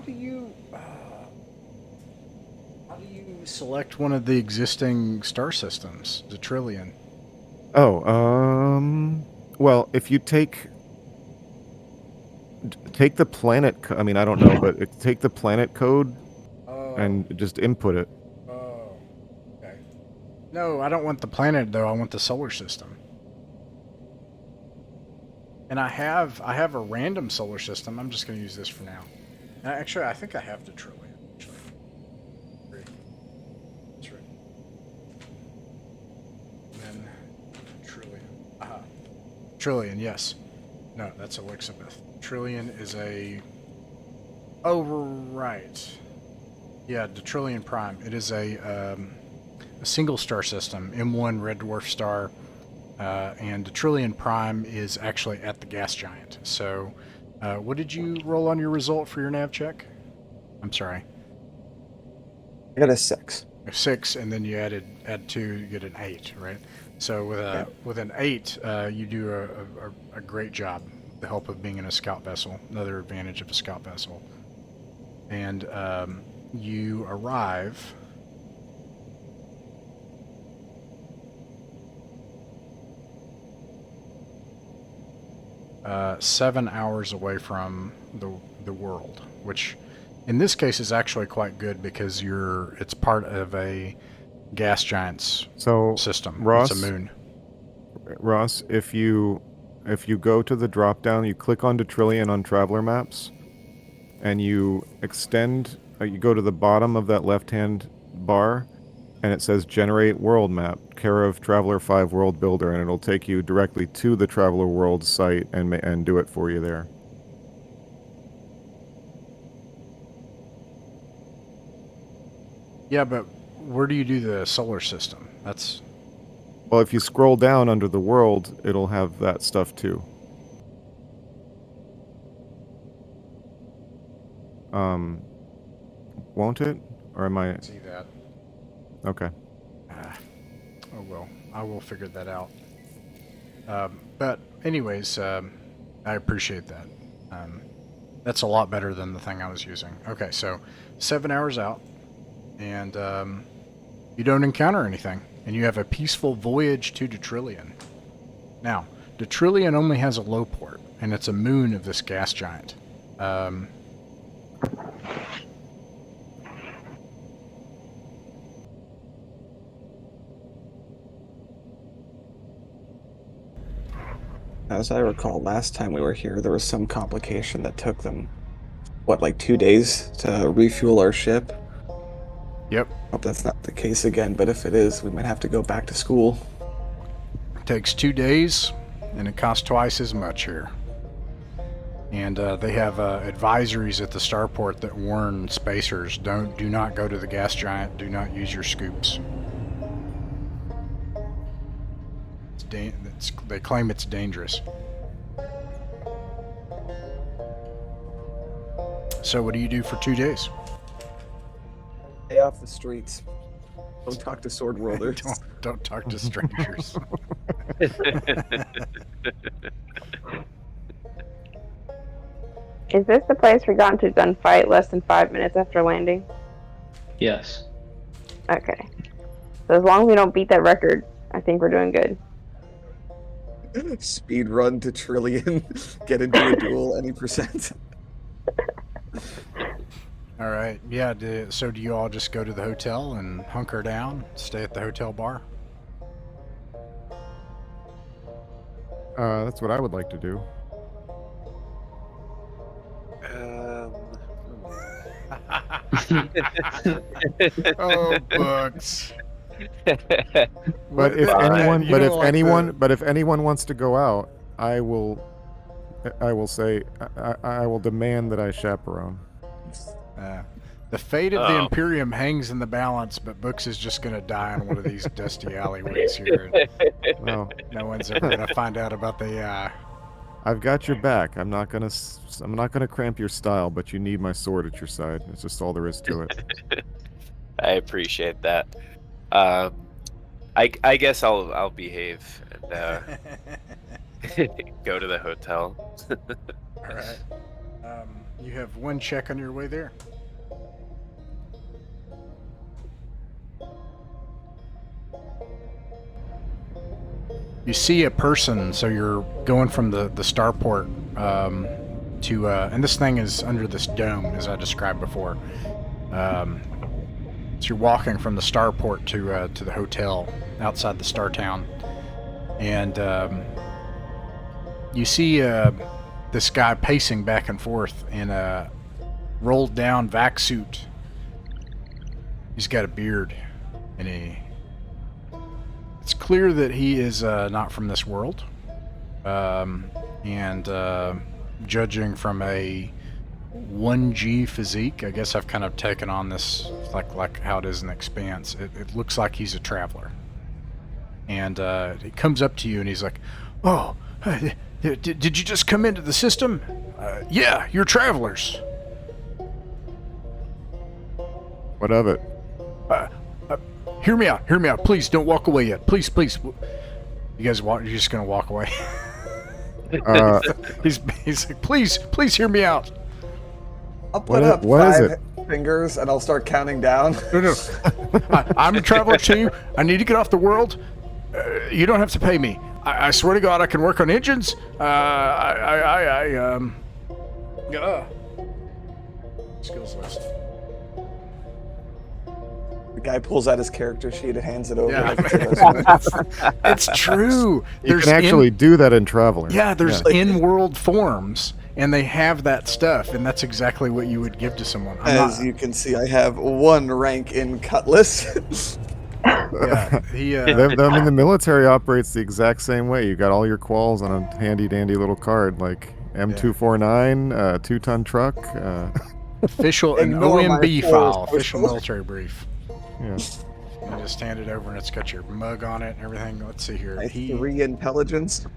do you select one of the existing star systems, the Trillion? Oh, well, if you take the planet, I mean, I don't know, but take the planet code and just input it. Oh, okay. No, I don't want the planet though. I want the solar system. And I have a random solar system. I'm just going to use this for now. Actually, I think I have the Trillion. Actually. That's right. And then Trillion. Trillion, yes. No, that's Elizabeth. Trillion is a... Oh, right. Yeah, the Trillion Prime. It is a single star system, M1 red dwarf star, and the Trillion Prime is actually at the gas giant. So, what did you roll on your result for your nav check? I'm sorry. I got a 6. A 6, and then you add 2, you get an 8, right? So with an 8, you do a great job. The help of being in a scout vessel, another advantage of a scout vessel, and you arrive. Uh, 7 hours away from the world, which in this case is actually quite good because it's part of a gas giant's system. Ross, it's a moon. Ross, if you go to the drop down, you click onto Trillion on Traveler Maps, and you extend. You go to the bottom of that left-hand bar, and it says Generate World Map, care of Traveler 5 World Builder, and it'll take you directly to the Traveler World site and do it for you there. Yeah, but where do you do the solar system? Well, if you scroll down under the world, it'll have that stuff too. Won't it? Or am I... See that. Okay. Oh well, I will figure that out. But anyways, I appreciate that. That's a lot better than the thing I was using. Okay, so 7 hours out, and you don't encounter anything, and you have a peaceful voyage to Trillion. Now, Trillion only has a low port, and it's a moon of this gas giant. As I recall, last time we were here, there was some complication that took them, like 2 days to refuel our ship? Yep. Hope that's not the case again, but if it is, we might have to go back to school. It takes 2 days, and it costs twice as much here. And they have advisories at the starport that warn spacers, do not go to the gas giant, do not use your scoops. They claim it's dangerous. So what do you do for 2 days? Stay off the streets. Don't talk to sword worlders. don't talk to strangers. Is this the place we got into a gunfight less than 5 minutes after landing? Yes. Okay. So as long as we don't beat that record, I think we're doing good. Speed run to Trillion. Get into a duel any percent. All right. Yeah. So do you all just go to the hotel and hunker down, stay at the hotel bar? That's what I would like to do. Oh, books. But if Fine. anyone, You but don't if like anyone, the- but if anyone wants to go out, I will say, I will demand that I chaperone. The fate of the Oh. Imperium hangs in the balance, but Books is just going to die in one of these dusty alleyways here. Well, No one's ever going to find out about the. I've got your back. I'm not gonna cramp your style, but you need my sword at your side. It's just all there is to it. I appreciate that. I guess I'll behave and go to the hotel. All right. You have one check on your way there. You see a person, so you're going from the starport to, and this thing is under this dome, as I described before. So you're walking from the starport to the hotel outside the star town, and you see this guy pacing back and forth in a rolled down vac suit. He's got a beard, and it's clear that he is not from this world. And judging from a 1G physique, I guess I've kind of taken on this like how it is in Expanse. It looks like he's a traveler. And he comes up to you and he's like, "Oh, did you just come into the system? Yeah, you're travelers." What of it? Hear me out. Please don't walk away yet. Please. You guys you're just gonna walk away. He's like, please hear me out. I'll put up what is 5 fingers and I'll start counting down. No. I'm a traveler too. I need to get off the world. You don't have to pay me. I swear to God, I can work on engines. Skills list. The guy pulls out his character sheet and hands it over. Yeah. to us. It's true. You can actually do that in Traveler. Yeah, there's in-world forms, and they have that stuff, and that's exactly what you would give to someone. As you can see, I have 1 rank in Cutlass. Yeah, I mean, the military operates the exact same way. You got all your quals on a handy dandy little card, like M249, 2-ton truck. official an Ignore my OMB force file, push. official military brief. Yeah. You just hand it over, and it's got your mug on it and everything. Let's see here. 3 intelligence.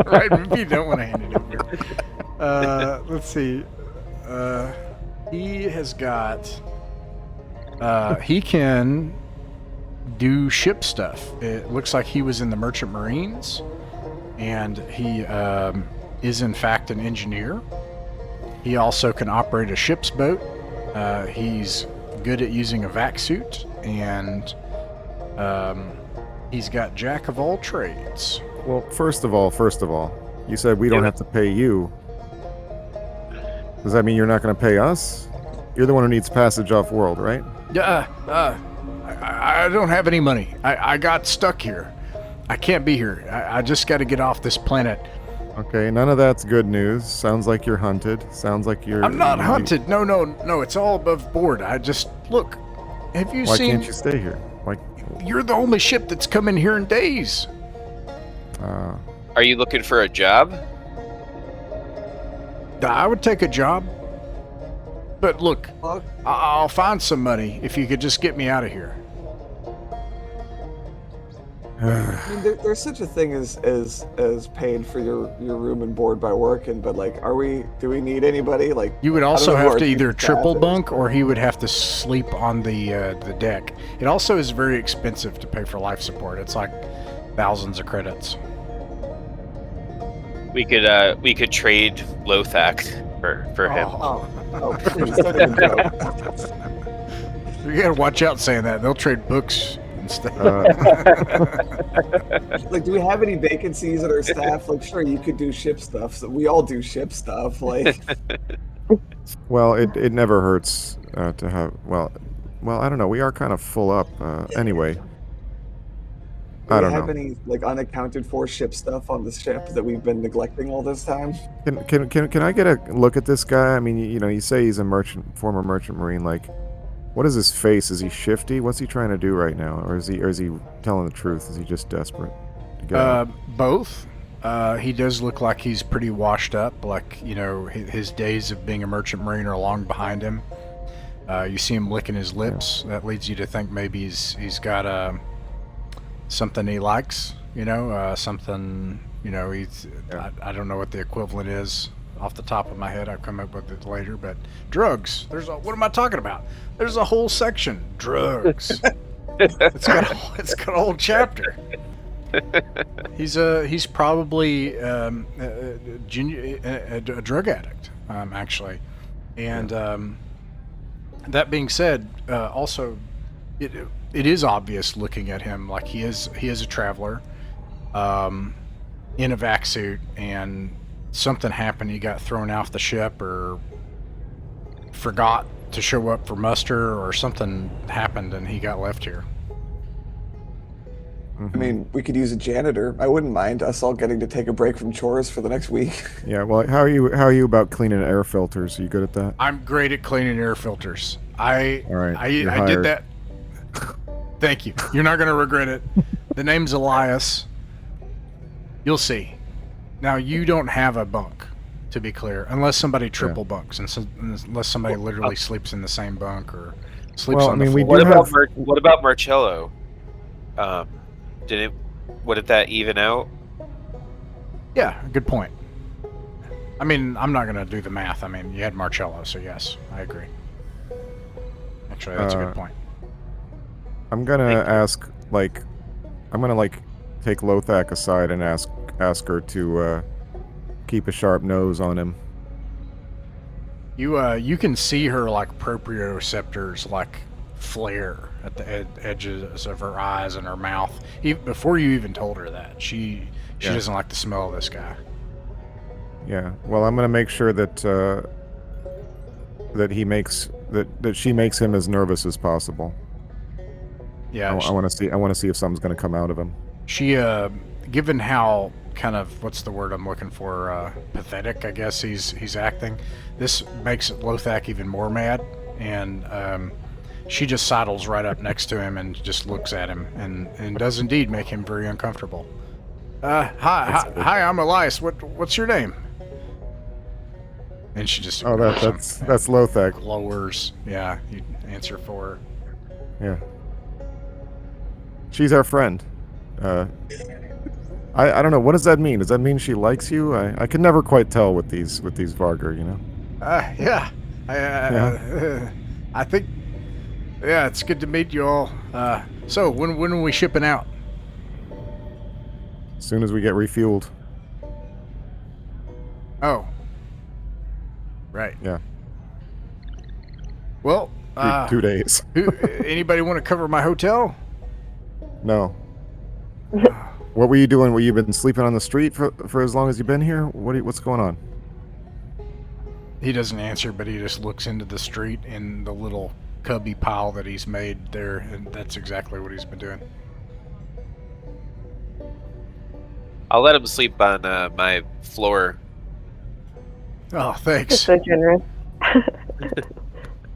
Right, maybe you don't want to hand it over. Let's see. He has got. He can do ship stuff. It looks like he was in the Merchant Marines, and he is in fact an engineer. He also can operate a ship's boat. He's good at using a vac suit, and he's got jack of all trades. Well, first of all, you said we don't have to pay you. Does that mean you're not going to pay us? You're the one who needs passage off world, right? I don't have any money. I got stuck here. I can't be here. I just got to get off this planet. Okay, none of that's good news. Sounds like you're hunted. Sounds like you're... I'm not hunted. No. It's all above board. I just look. Have you Why seen? can't you stay here? Why? You're the only ship that's come in here in days. Are you looking for a job? I would take a job. But look, Well, I'll find some money if you could just get me out of here. I mean, there's such a thing as paying for your room and board by working, but like, do we need anybody? Like, You would I don't also know who have our to either chief of staff triple is. bunk, or he would have to sleep on the deck. It also is very expensive to pay for life support. It's like thousands of credits. We could trade Lothak for him. Oh, please, don't even joke. You gotta watch out saying that. They'll trade books instead. Like, do we have any vacancies at our staff? Like, sure, you could do ship stuff. So we all do ship stuff. Like, Well, it never hurts to have. Well, I don't know. We are kind of full up. Anyway, Do I we don't have know. any like unaccounted for ship stuff on the ship that we've been neglecting all this time? Can I get a look at this guy? I mean, you say he's a former merchant marine. Like, what is his face? Is he shifty? What's he trying to do right now? Or is he telling the truth? Is he just desperate to get out? Both. He does look like he's pretty washed up. Like, his days of being a merchant marine are long behind him. You see him licking his lips. That leads you to think maybe he's got something he likes. Something. He's. Yeah. I don't know what the equivalent is off the top of my head. I'll come up with it later. But drugs. What am I talking about? There's a whole section. Drugs. It's got a whole chapter. He's probably a drug addict, actually, and that being said, also it is obvious looking at him like he is a traveler, in a vac suit, and something happened. He got thrown off the ship or forgot to show up for muster, or something happened and he got left here. I mean, we could use a janitor. I wouldn't mind us all getting to take a break from chores for the next week. Yeah. Well, how are you about cleaning air filters? Are you good at that? I'm great at cleaning air filters. All right, I you're did hired. that. Thank you. You're not going to regret it. The name's Elias. You'll see. Now, you don't have a bunk, to be clear, unless somebody triple bunks, and unless somebody literally sleeps in the same bunk or sleeps on the floor. What about Marcello? Wouldn't that even out? Yeah, good point. I mean, I'm not going to do the math. I mean, you had Marcello, so yes, I agree. Actually, that's a good point. I'm gonna take Lothak aside and ask her to keep a sharp nose on him. You can see her like proprioceptors like flare at the edges of her eyes and her mouth. Before you even told her that, she doesn't like the smell of this guy. Yeah. Well, I'm gonna make sure that she makes him as nervous as possible. Yeah. I want to see if something's gonna come out of him. She, given how kind of, what's the word I'm looking for, pathetic, I guess he's acting, this makes Lothak even more mad, and she just sidles right up next to him and just looks at him, and does indeed make him very uncomfortable. Hi, I'm Elias. What's your name? And she just that's Lothak. lowers. Yeah, you answer for her. Yeah. She's our friend. I don't know. What does that mean? Does that mean she likes you? I can never quite tell with these Vargar, Yeah. I think. Yeah, it's good to meet you all. So when are we shipping out? As soon as we get refueled. Oh. Right. Yeah. Well, 2 days. Anybody want to cover my hotel? No. What were you doing? Were you been sleeping on the street for as long as you've been here? What's going on? He doesn't answer, but he just looks into the street in the little cubby pile that he's made there, and that's exactly what he's been doing. I'll let him sleep on my floor. Oh, thanks. So generous.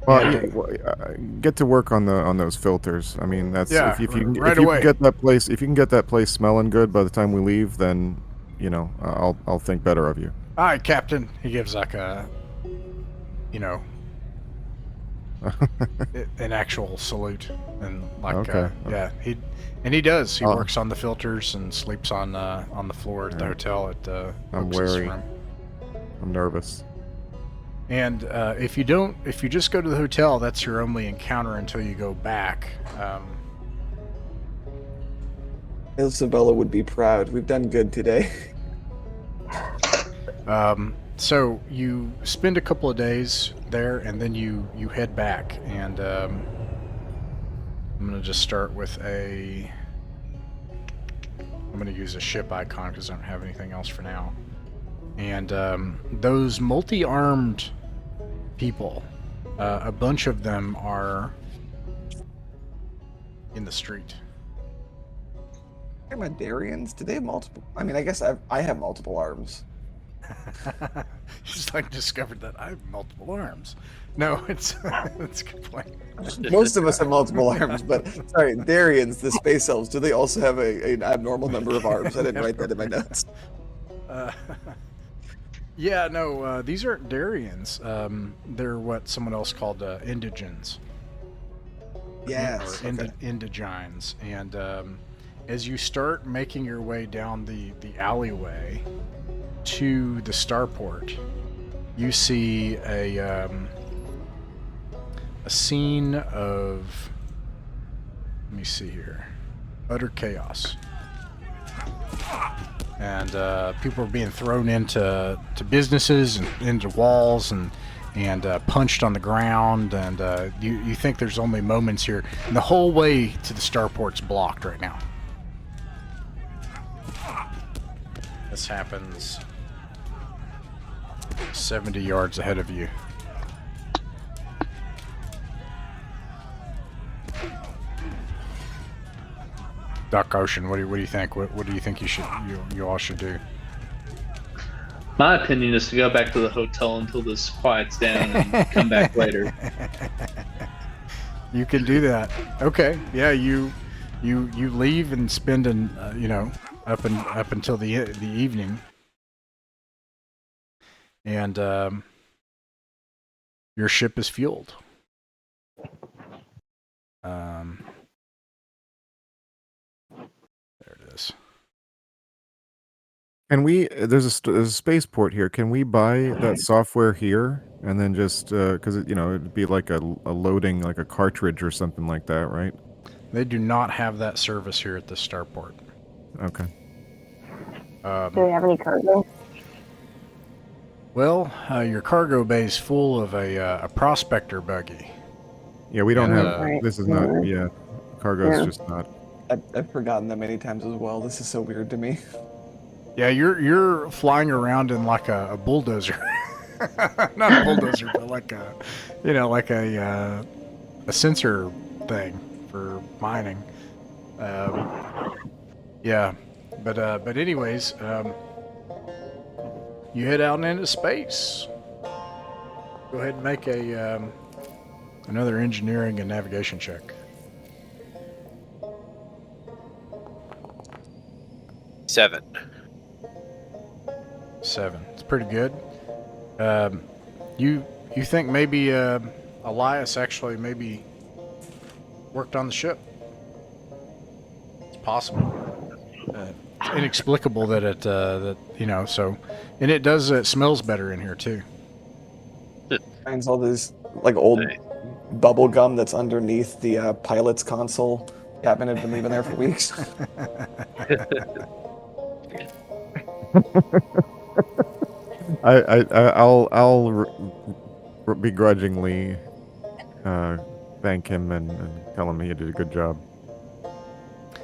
Well, get to work on those filters. I mean, that's if you can get that place smelling good by the time we leave, then I'll think better of you. All right, Captain. He gives like a, an actual salute, and like Okay. he does. He Oh. works on the filters and sleeps on the floor at the hotel at I'm Brooks's wary. room. I'm nervous. And if you just go to the hotel, that's your only encounter until you go back. Isabella would be proud. We've done good today. So you spend a couple of days there, and then you head back. And I'm gonna just start with I'm gonna use a ship icon because I don't have anything else for now. And those multi-armed people. A bunch of them are in the street. Am I Darians? Do they have multiple? I mean, I guess I have multiple arms. Just like discovered that I have multiple arms. No, it's that's a good point. Most of us have multiple arms, but sorry, Darians, the space elves, do they also have an abnormal number of arms? I didn't write that in my notes. Yeah, no, these aren't Darians. They're what someone else called indigens. Yes. Or Okay. indigines. And as you start making your way down the alleyway to the starport, you see a scene of, let me see here, utter chaos. And people are being thrown into businesses and into walls and punched on the ground. And you think there's only moments here. And the whole way to the starport's blocked right now. This happens 70 yards ahead of you. Duck Ocean, what do you think? What do you think you all should do? My opinion is to go back to the hotel until this quiets down and come back later. You can do that. Okay. Yeah, you leave and spend up until the evening, and your ship is fueled. There it is. Can we? There's a spaceport here. Can we buy that software here and then just because it'd be like a loading, like a cartridge or something like that, right? They do not have that service here at the starport. Okay. Do we have any cargo? Well, your cargo bay is full of a prospector buggy. Yeah, we don't And, have. Right. This is not. Yeah. Yeah, cargo's Yeah. just not. I've forgotten that many times as well. This is so weird to me. Yeah, you're flying around in like a bulldozer. Not a bulldozer, but like a sensor thing for mining. Yeah, but anyways, you head out into space. Go ahead and make another engineering and navigation check. 7. 7. It's pretty good. You think maybe Elias actually maybe worked on the ship? It's possible. It's inexplicable that it so, and it does. It smells better in here too. Finds all this like old Nice. bubble gum that's underneath the pilot's console. Captain had been leaving there for weeks. I'll begrudgingly thank him and tell him he did a good job.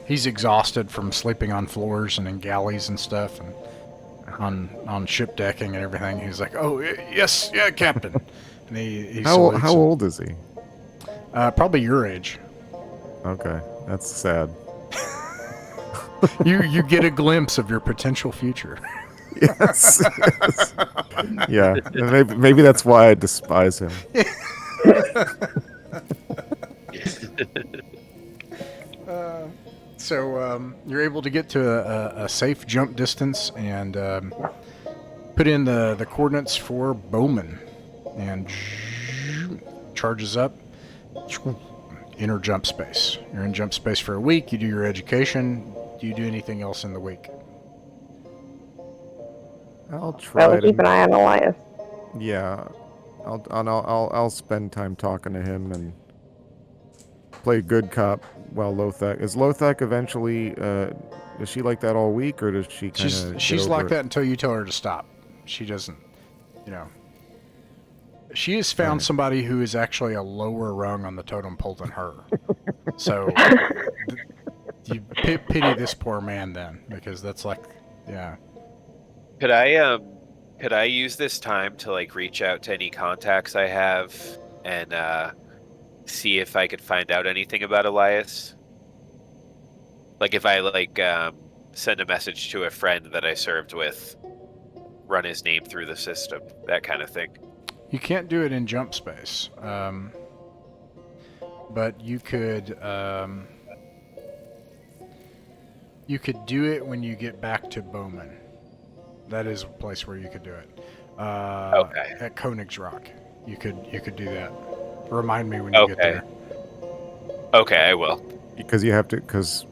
He's exhausted from sleeping on floors and in galleys and stuff, and on ship decking and everything. He's like, "Oh yes, yeah, Captain." And he How salutes him. old is he? Probably your age. Okay, that's sad. You get a glimpse of your potential future. Yes. Yes. Yeah, and maybe that's why I despise him. So you're able to get to a safe jump distance and put in the coordinates for Bowman, and charges up. Enter jump space. You're in jump space for a week. You do your education. Do you do anything else in the week? I'll try Well, to keep an eye on Elias. Yeah, I'll spend time talking to him and play good cop while Lothak is eventually. Is she like that all week, or does she kind of? She's like that until you tell her to stop. She doesn't, She has found Alright. somebody who is actually a lower rung on the totem pole than her. So you pity this poor man then, because that's like, yeah. Could I Could I use this time to like reach out to any contacts I have and see if I could find out anything about Elias? Like if I send a message to a friend that I served with, run his name through the system, that kind of thing. You can't do it in jump space, but you could do it when you get back to Bowman. That is a place where you could do it. Okay. At Königsrock, you could do that. Remind me when you get there. Okay, I will. Because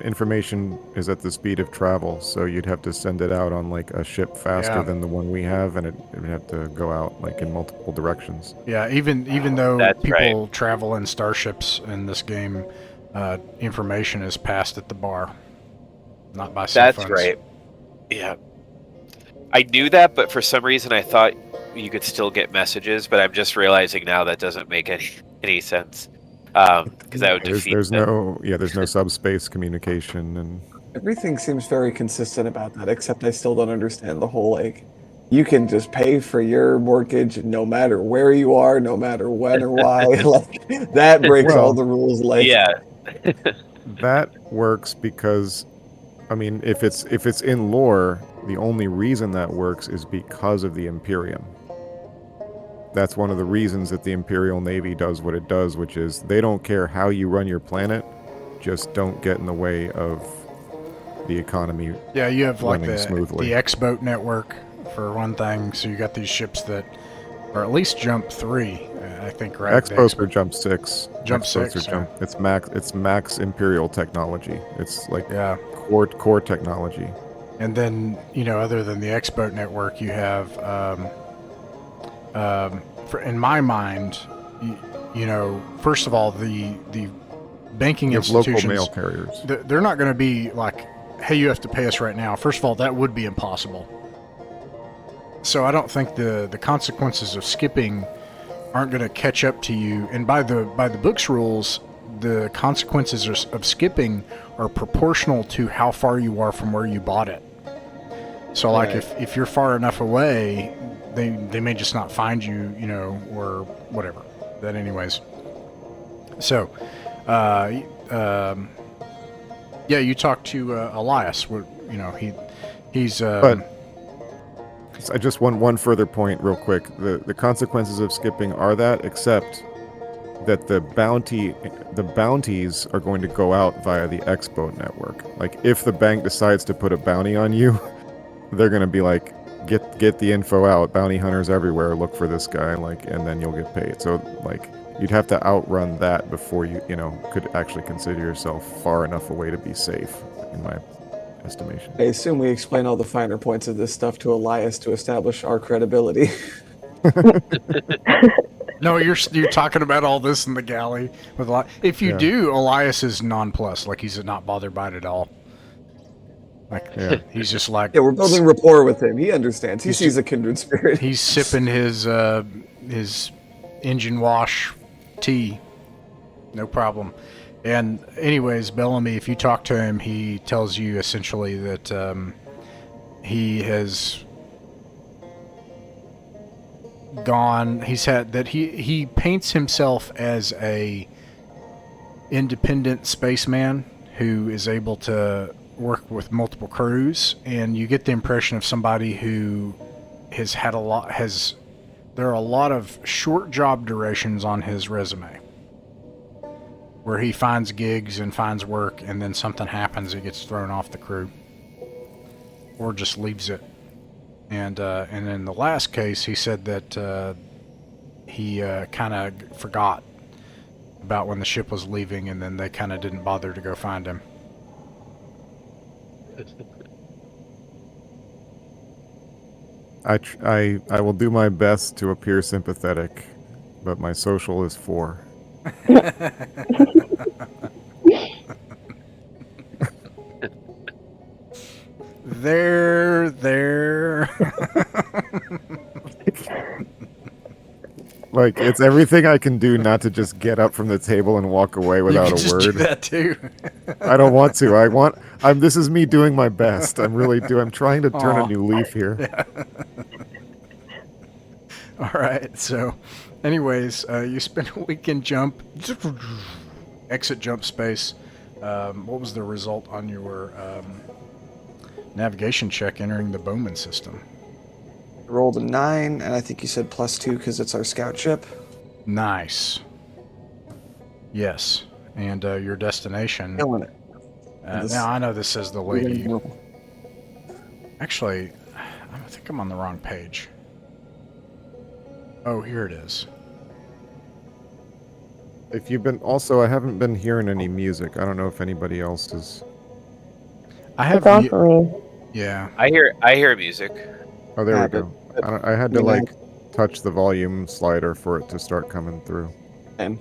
information is at the speed of travel, so you'd have to send it out on like a ship faster than the one we have, and it would have to go out like in multiple directions. Yeah, even though That's people travel in starships in this game, information is passed at the bar, not by cell phones. That's right. Yeah. I knew that, but for some reason I thought you could still get messages, but I'm just realizing now that doesn't make any sense. Because that would defeat there's no subspace communication, and Everything seems very consistent about that, except I still don't understand the whole, like, you can just pay for your mortgage no matter where you are, no matter when or why. Like, that breaks all the rules. Like, yeah. that works because, I mean, if it's in lore, the only reason that works is because of the Imperium. That's one of the reasons that the Imperial Navy does what it does, which is they don't care how you run your planet, just don't get in the way of the economy. Yeah, you have like smoothly. the X-boat network for one thing, so you got these ships that are at least jump 3, I think, right? X-boats are jump 6. Jump X-boats 6. Are it's max Imperial technology. It's like core technology. And then, other than the X-boat network, you have in my mind, first of all, the banking institutions, local mail carriers. They're not going to be like, hey, you have to pay us right now. First of all, that would be impossible. So I don't think the consequences of skipping aren't going to catch up to you. And by the book's rules, the consequences of skipping are proportional to how far you are from where you bought it. So, like, if you're far enough away, they may just not find you, or whatever. That anyways. So, you talked to Elias. He's. But I just want one further point, real quick. The consequences of skipping are that, except that the bounties are going to go out via the X-boat network. Like, if the bank decides to put a bounty on you, they're going to be like, get the info out, bounty hunters everywhere, look for this guy, and then you'll get paid. So, you'd have to outrun that before you could actually consider yourself far enough away to be safe, in my estimation. I assume we explain all the finer points of this stuff to Elias to establish our credibility. No, you're talking about all this in the galley with Elias. If you do, Elias is nonplussed, like he's not bothered by it at all. He's just like, we're building rapport with him. He understands. He sees a kindred spirit. He's sipping his engine wash tea, no problem. And anyways, Bellamy, if you talk to him, he tells you essentially that he has gone. He paints himself as a independent spaceman who is able to work with multiple crews, and you get the impression of somebody who has had there are a lot of short job durations on his resume where he finds gigs and finds work, and then something happens, he gets thrown off the crew or just leaves it. And in the last case, he said that he kind of forgot about when the ship was leaving, and then they kind of didn't bother to go find him. I will do my best to appear sympathetic, but my social is 4. There. Like, it's everything I can do not to just get up from the table and walk away without you can a word. Do that too. I don't want to. This is me doing my best. I'm trying to turn Aw. a new leaf here. Yeah. All right. So, anyways, you spend a weekend jump, exit jump space. What was the result on your navigation check entering the Bowman system? Rolled a 9, and I think you said +2 because it's our scout ship. Nice. Yes. And your destination. Killing it. Now, I know this says the lady. Actually, I think I'm on the wrong page. Oh, here it is. If you've been also, I haven't been hearing any music. I don't know if anybody else is. I have. It's on for me. Yeah. I hear music. Oh, there we Yeah, go. but- I had to mean, like touch the volume slider for it to start coming through. And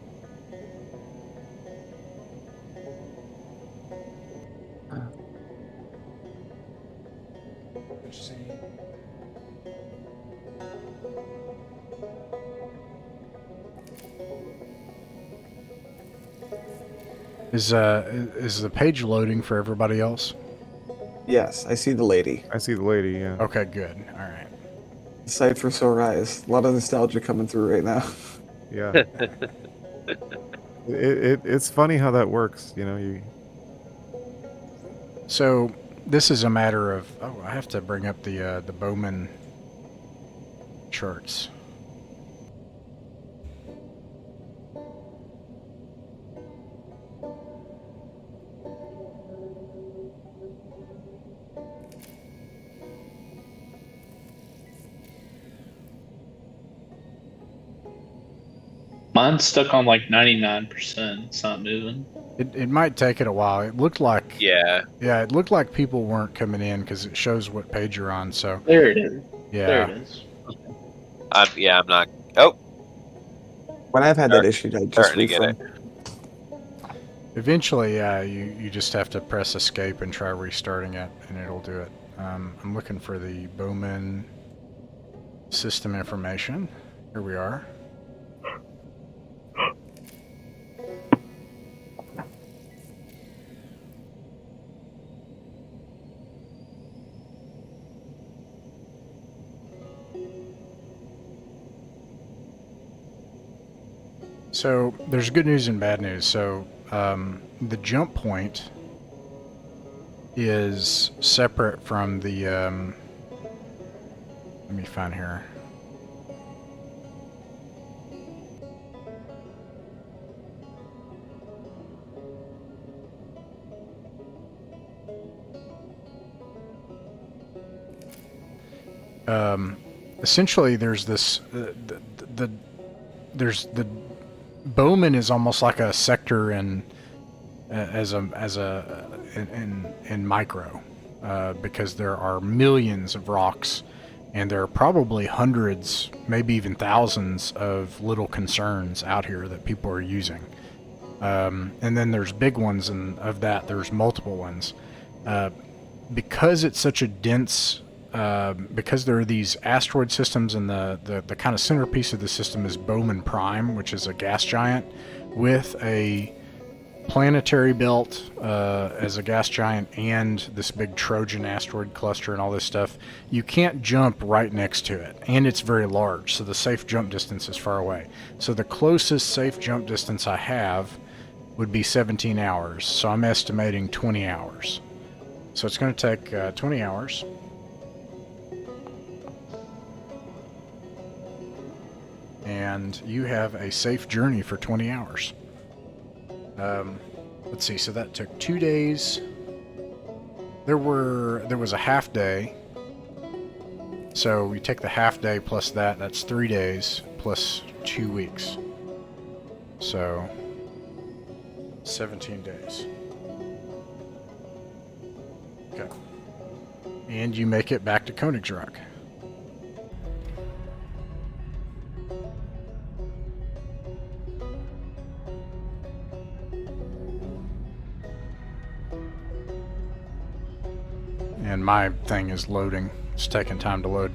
Is the page loading for everybody else? yes, I see the lady. I see the lady. Yeah. Okay, good. All right. Sight for sore eyes. A lot of nostalgia coming through right now. Yeah. It's funny how that works. You know, you. So this is a matter of. Oh, I have to bring up the Bowman charts. Mine's stuck on like 99%. It's not moving. It might take it a while. It looked like. Yeah. Yeah, it looked like people weren't coming in because it shows what page you're on. So There it is. yeah. There it is. I'm not. Oh, When I've had that issue, I just starting to get refresh. Eventually, yeah, you just have to press escape and try restarting it, and it'll do it. I'm looking for the Bowman system information. Here we are. So there's good news and bad news. So the jump point is separate from the. Let me find here. Essentially, there's this. There's the Bowman is almost like a sector in in micro, because there are millions of rocks, and there are probably hundreds, maybe even thousands of little concerns out here that people are using. And then there's big ones, and of that there's multiple ones. Because it's such a dense, because there are these asteroid systems, and the kind of centerpiece of the system is Bowman Prime, which is a gas giant with a planetary belt as a gas giant, and this big Trojan asteroid cluster and all this stuff. You can't jump right next to it, and it's very large, so the safe jump distance is far away. So the closest safe jump distance I have would be 17 hours, so I'm estimating 20 hours. So it's going to take 20 hours. And you have a safe journey for 20 hours. Let's see, so that took 2 days. There was a half day. So we take the half day plus that's 3 days plus 2 weeks. So 17 days. Okay. And you make it back to Königsrock. And my thing is loading. It's taking time to load.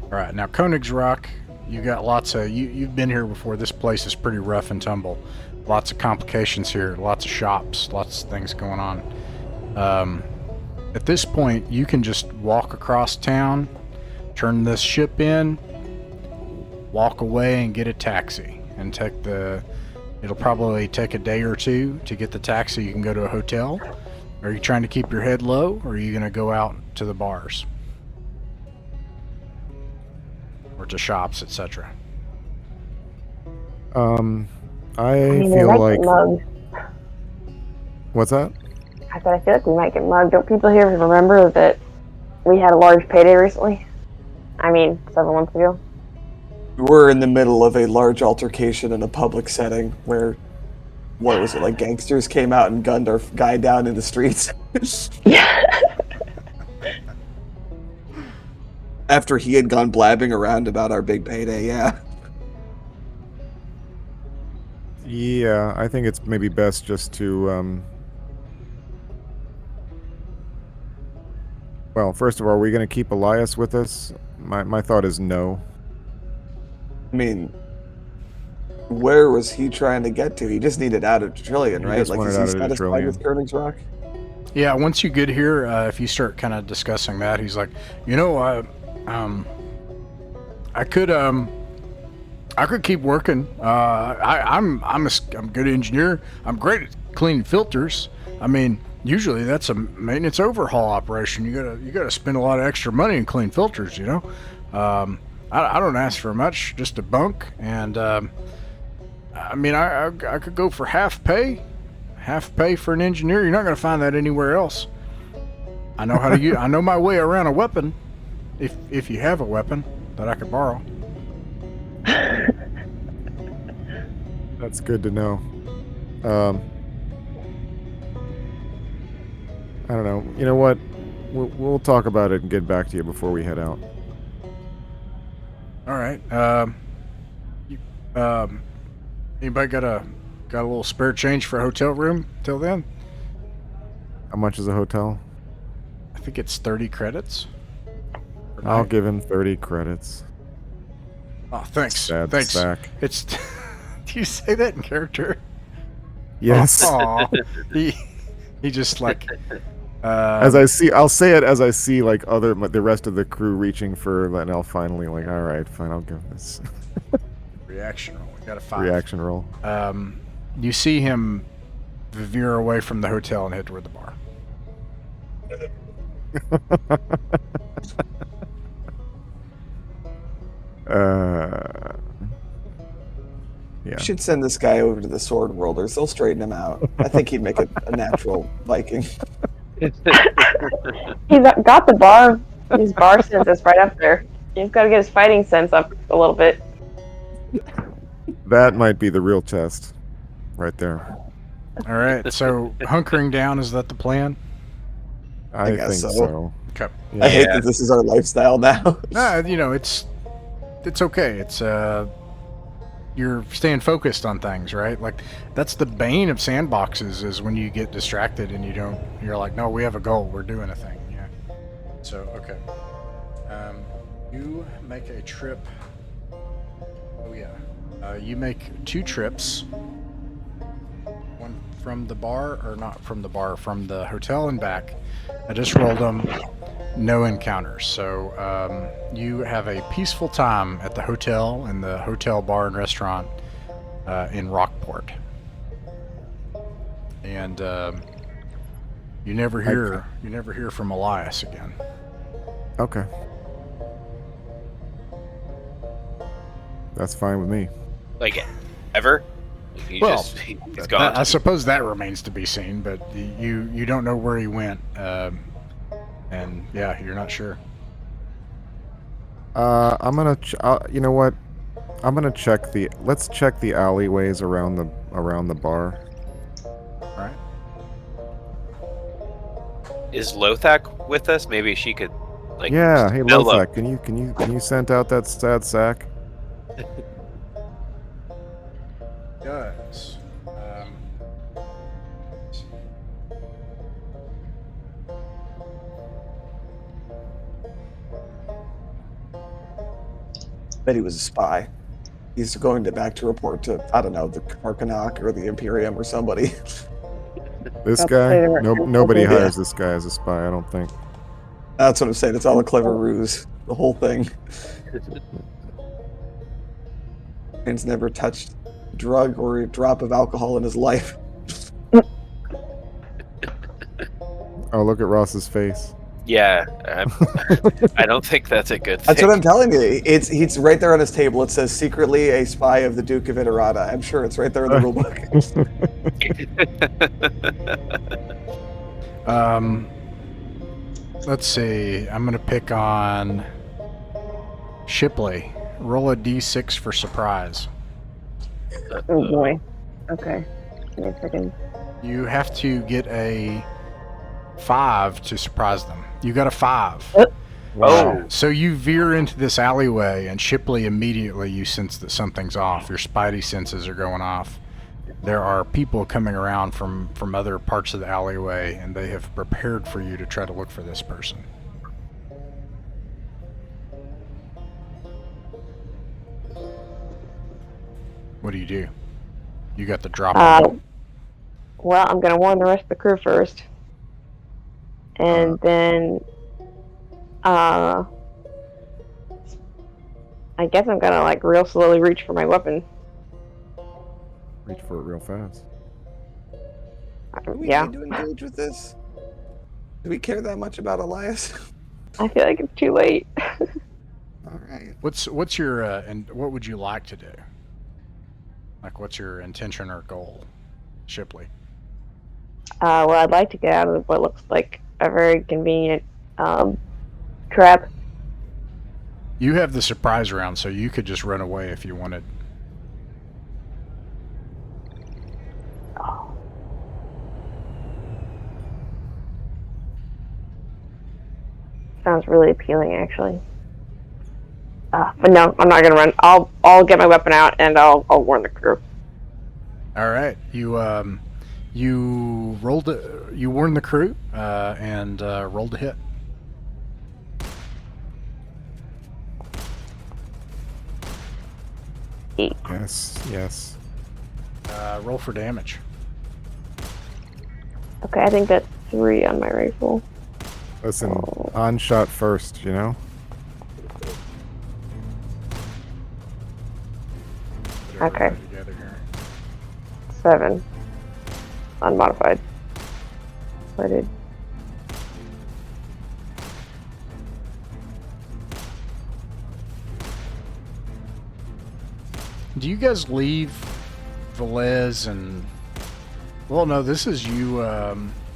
Alright, now Königsrock, you got lots of... You've been here before. This place is pretty rough and tumble. lots of complications here, lots of shops, lots of things going on. At this point, you can just walk across town, turn this ship in, walk away and get a taxi, and take the... It'll probably take a day or two to get the taxi. You can go to a hotel. Are you trying to keep your head low, or are you going to go out to the bars? Or to shops, etc.? I mean, they feel might like... get mugged. What's that? I said I feel like we might get mugged. Don't people here remember that we had a large payday recently? I mean, several months ago. We were in the middle of a large altercation in a public setting where, what was it, like gangsters came out and gunned our guy down in the streets? Yeah. After he had gone blabbing around about our big payday, yeah. Yeah, I think it's maybe best just to... Well, first of all, are we going to keep Elias with us? My thought is no. I mean, where was he trying to get to? He just needed out of Trillion, He right? just Like, wanted is he out of satisfied Trillion. with Königsrock? Yeah, once you get here, if you start kind of discussing that, he's like, you know, I could keep working. I'm a good engineer. I'm great at cleaning filters. I mean, usually that's a maintenance overhaul operation. You gotta spend a lot of extra money and clean filters, you know. I don't ask for much, just a bunk, and I mean, I could go for half pay for an engineer. You're not gonna find that anywhere else. I know how to use. I know my way around a weapon, if you have a weapon that I could borrow. That's good to know. I don't know. You know what? We'll talk about it and get back to you before we head out. All right. Anybody got a little spare change for a hotel room till then? How much is a hotel? I think it's 30 credits. per I'll night. give him 30 credits. Oh, thanks. Sad Thanks. sack. It's. Do you say that in character? Yes. Aw. He just like. I'll say it as I see like the rest of the crew reaching for, and I'll finally like, all right, fine, I'll give this reaction roll. We got a 5. reaction roll. You see him veer away from the hotel and head toward the bar. Yeah. You should send this guy over to the Sword Worlders. They'll straighten him out. I think he'd make a natural Viking. He's got the bar. His bar sense is right up there. He's got to get his fighting sense up a little bit. That might be the real test, right there. All right. So hunkering down, is that the plan? I guess think so. so. Okay. Yeah. I hate that this is our lifestyle now. You know, it's okay. It's you're staying focused on things, right? Like that's the bane of sandboxes is when you get distracted and you're like, no, we have a goal. We're doing a thing. Yeah. So okay. You make a trip. Oh yeah. You make 2 trips. One from the bar, or not from the bar, from the hotel and back. I just rolled them. No encounters. So you have a peaceful time at the hotel and the hotel bar and restaurant in Rockport. And you never hear from Elias again. Okay. That's fine with me. Like, ever? He's Well, he's gone. I suppose that remains to be seen, but you don't know where he went. And yeah, you're not sure. I'm gonna. You know what? I'm gonna check the. Let's check the alleyways around the bar. All right. Is Lothak with us? Maybe she could, like. Yeah. Hey, fill Lothak, up. can you send out that sad sack? Does. Bet he was a spy. He's going back to report to, I don't know, the Karkanak or the Imperium or somebody. This About to guy? say they were Nobody infiltrated. hires this guy as a spy, I don't think. That's what I'm saying. It's all a clever ruse. The whole thing. Man's never touched a drug or a drop of alcohol in his life. Oh, look at Ross's face. Yeah, I don't think that's a good That's what I'm thing. telling you. He's right there on his table. It says secretly a spy of the Duke of Iterata. I'm sure it's right there in the rule book. Let's see. I'm gonna pick on Shipley. Roll a d6 for surprise. Oh boy. Okay. Give me a second. You have to get a 5 to surprise them. You got a 5. Oh, So you veer into this alleyway, and Shipley immediately you sense that something's off. Your spidey senses are going off. There are people coming around from other parts of the alleyway, and they have prepared for you to try to look for this person. What do? You got the drop on. Well, I'm gonna warn the rest of the crew first, and then, I guess I'm gonna like real slowly reach for my weapon. Reach for it real fast. Do we Yeah, need to engage with this? Do we care that much about Elias? I feel like it's too late. All right. What's your and what would you like to do? Like, what's your intention or goal, Shipley? Well, I'd like to get out of what looks like a very convenient trap. You have the surprise round, so you could just run away if you wanted. Oh. Sounds really appealing, actually. But no, I'm not gonna run. I'll get my weapon out and I'll warn the crew. All right, you rolled you warned the crew and rolled a hit. Yes. Roll for damage. Okay, I think that's 3 on my rifle. Listen, on shot first, you know? Put Okay. everybody together here. 7. Unmodified. What did? Do you guys leave Velez and... Well, no, this is you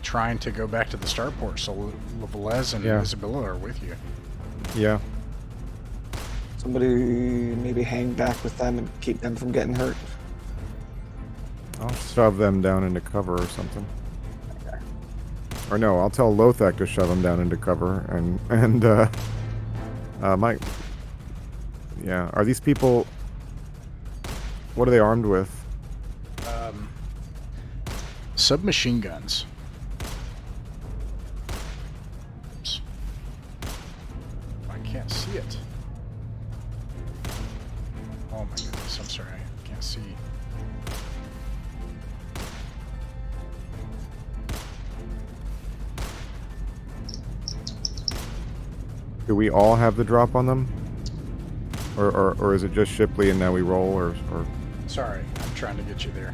trying to go back to the starport, so Velez and Yeah. Isabella are with you. Yeah. Somebody maybe hang back with them and keep them from getting hurt. I'll shove them down into cover or something. Or no, I'll tell Lothak to shove them down into cover, and Mike. Yeah, are these people? What are they armed with? Submachine guns. Oops. I can't see it. Oh my goodness, I'm sorry, I can't see. Do we all have the drop on them? Or is it just Shipley and now we roll, or... Sorry, I'm trying to get you there.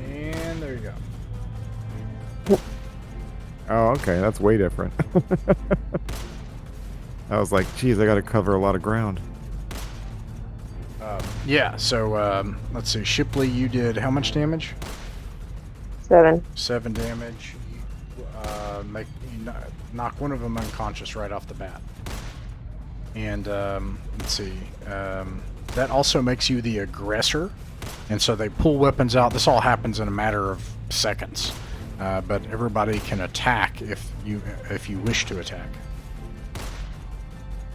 And there you go. Oh, okay, that's way different. I was like, geez, I gotta cover a lot of ground. Yeah, so let's see. Shipley, you did how much damage? 7. 7 damage. You knock one of them unconscious right off the bat. And let's see. That also makes you the aggressor. And so they pull weapons out. This all happens in a matter of seconds. But everybody can attack if you wish to attack.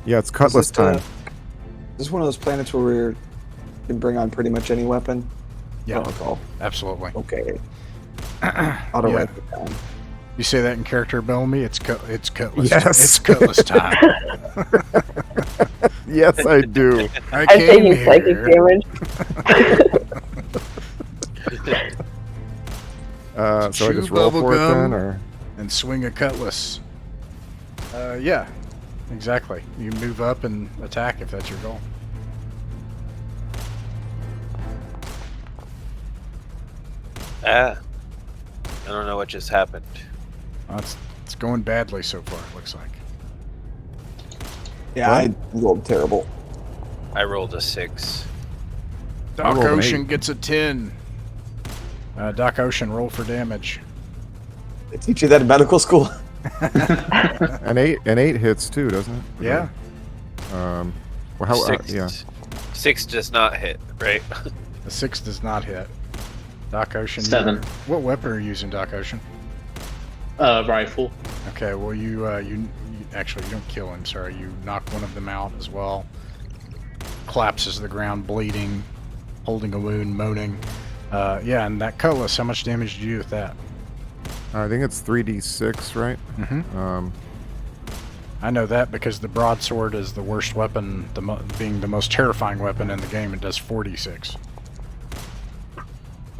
Yeah, it's cutlass time. Is this one of those planets where we can bring on pretty much any weapon? Yeah, Don't recall. absolutely. Okay. Auto Yeah. write it down. You say that in character, Bellamy? It's cutlass. Yes. It's cutlass time. Yes, I do. I I'm came taking psychic here. damage. So I Chew just roll for it bubblegum. then, or And swing a cutlass. Yeah, exactly. You move up and attack if that's your goal. I don't know what just happened. It's going badly so far, it looks like. Yeah, I rolled terrible. I rolled a 6. Doc rolled an Ocean 8. gets a 10. Doc Ocean, roll for damage. They teach you that in medical school. an 8 hits too, doesn't it? Yeah. Well, how? 6, Yeah. 6 does not hit, right? The 6 does not hit. Doc Ocean. 7. What weapon are you using, Doc Ocean? Rifle. Okay, well you actually, you don't kill him, sorry. You knock one of them out as well. Collapses to the ground, bleeding, holding a wound, moaning. Yeah, and that cutlass, how much damage did you do with that? I think it's 3d6, right? Mm-hmm. I know that because the broadsword is the worst weapon, being the most terrifying weapon in the game. It does 46.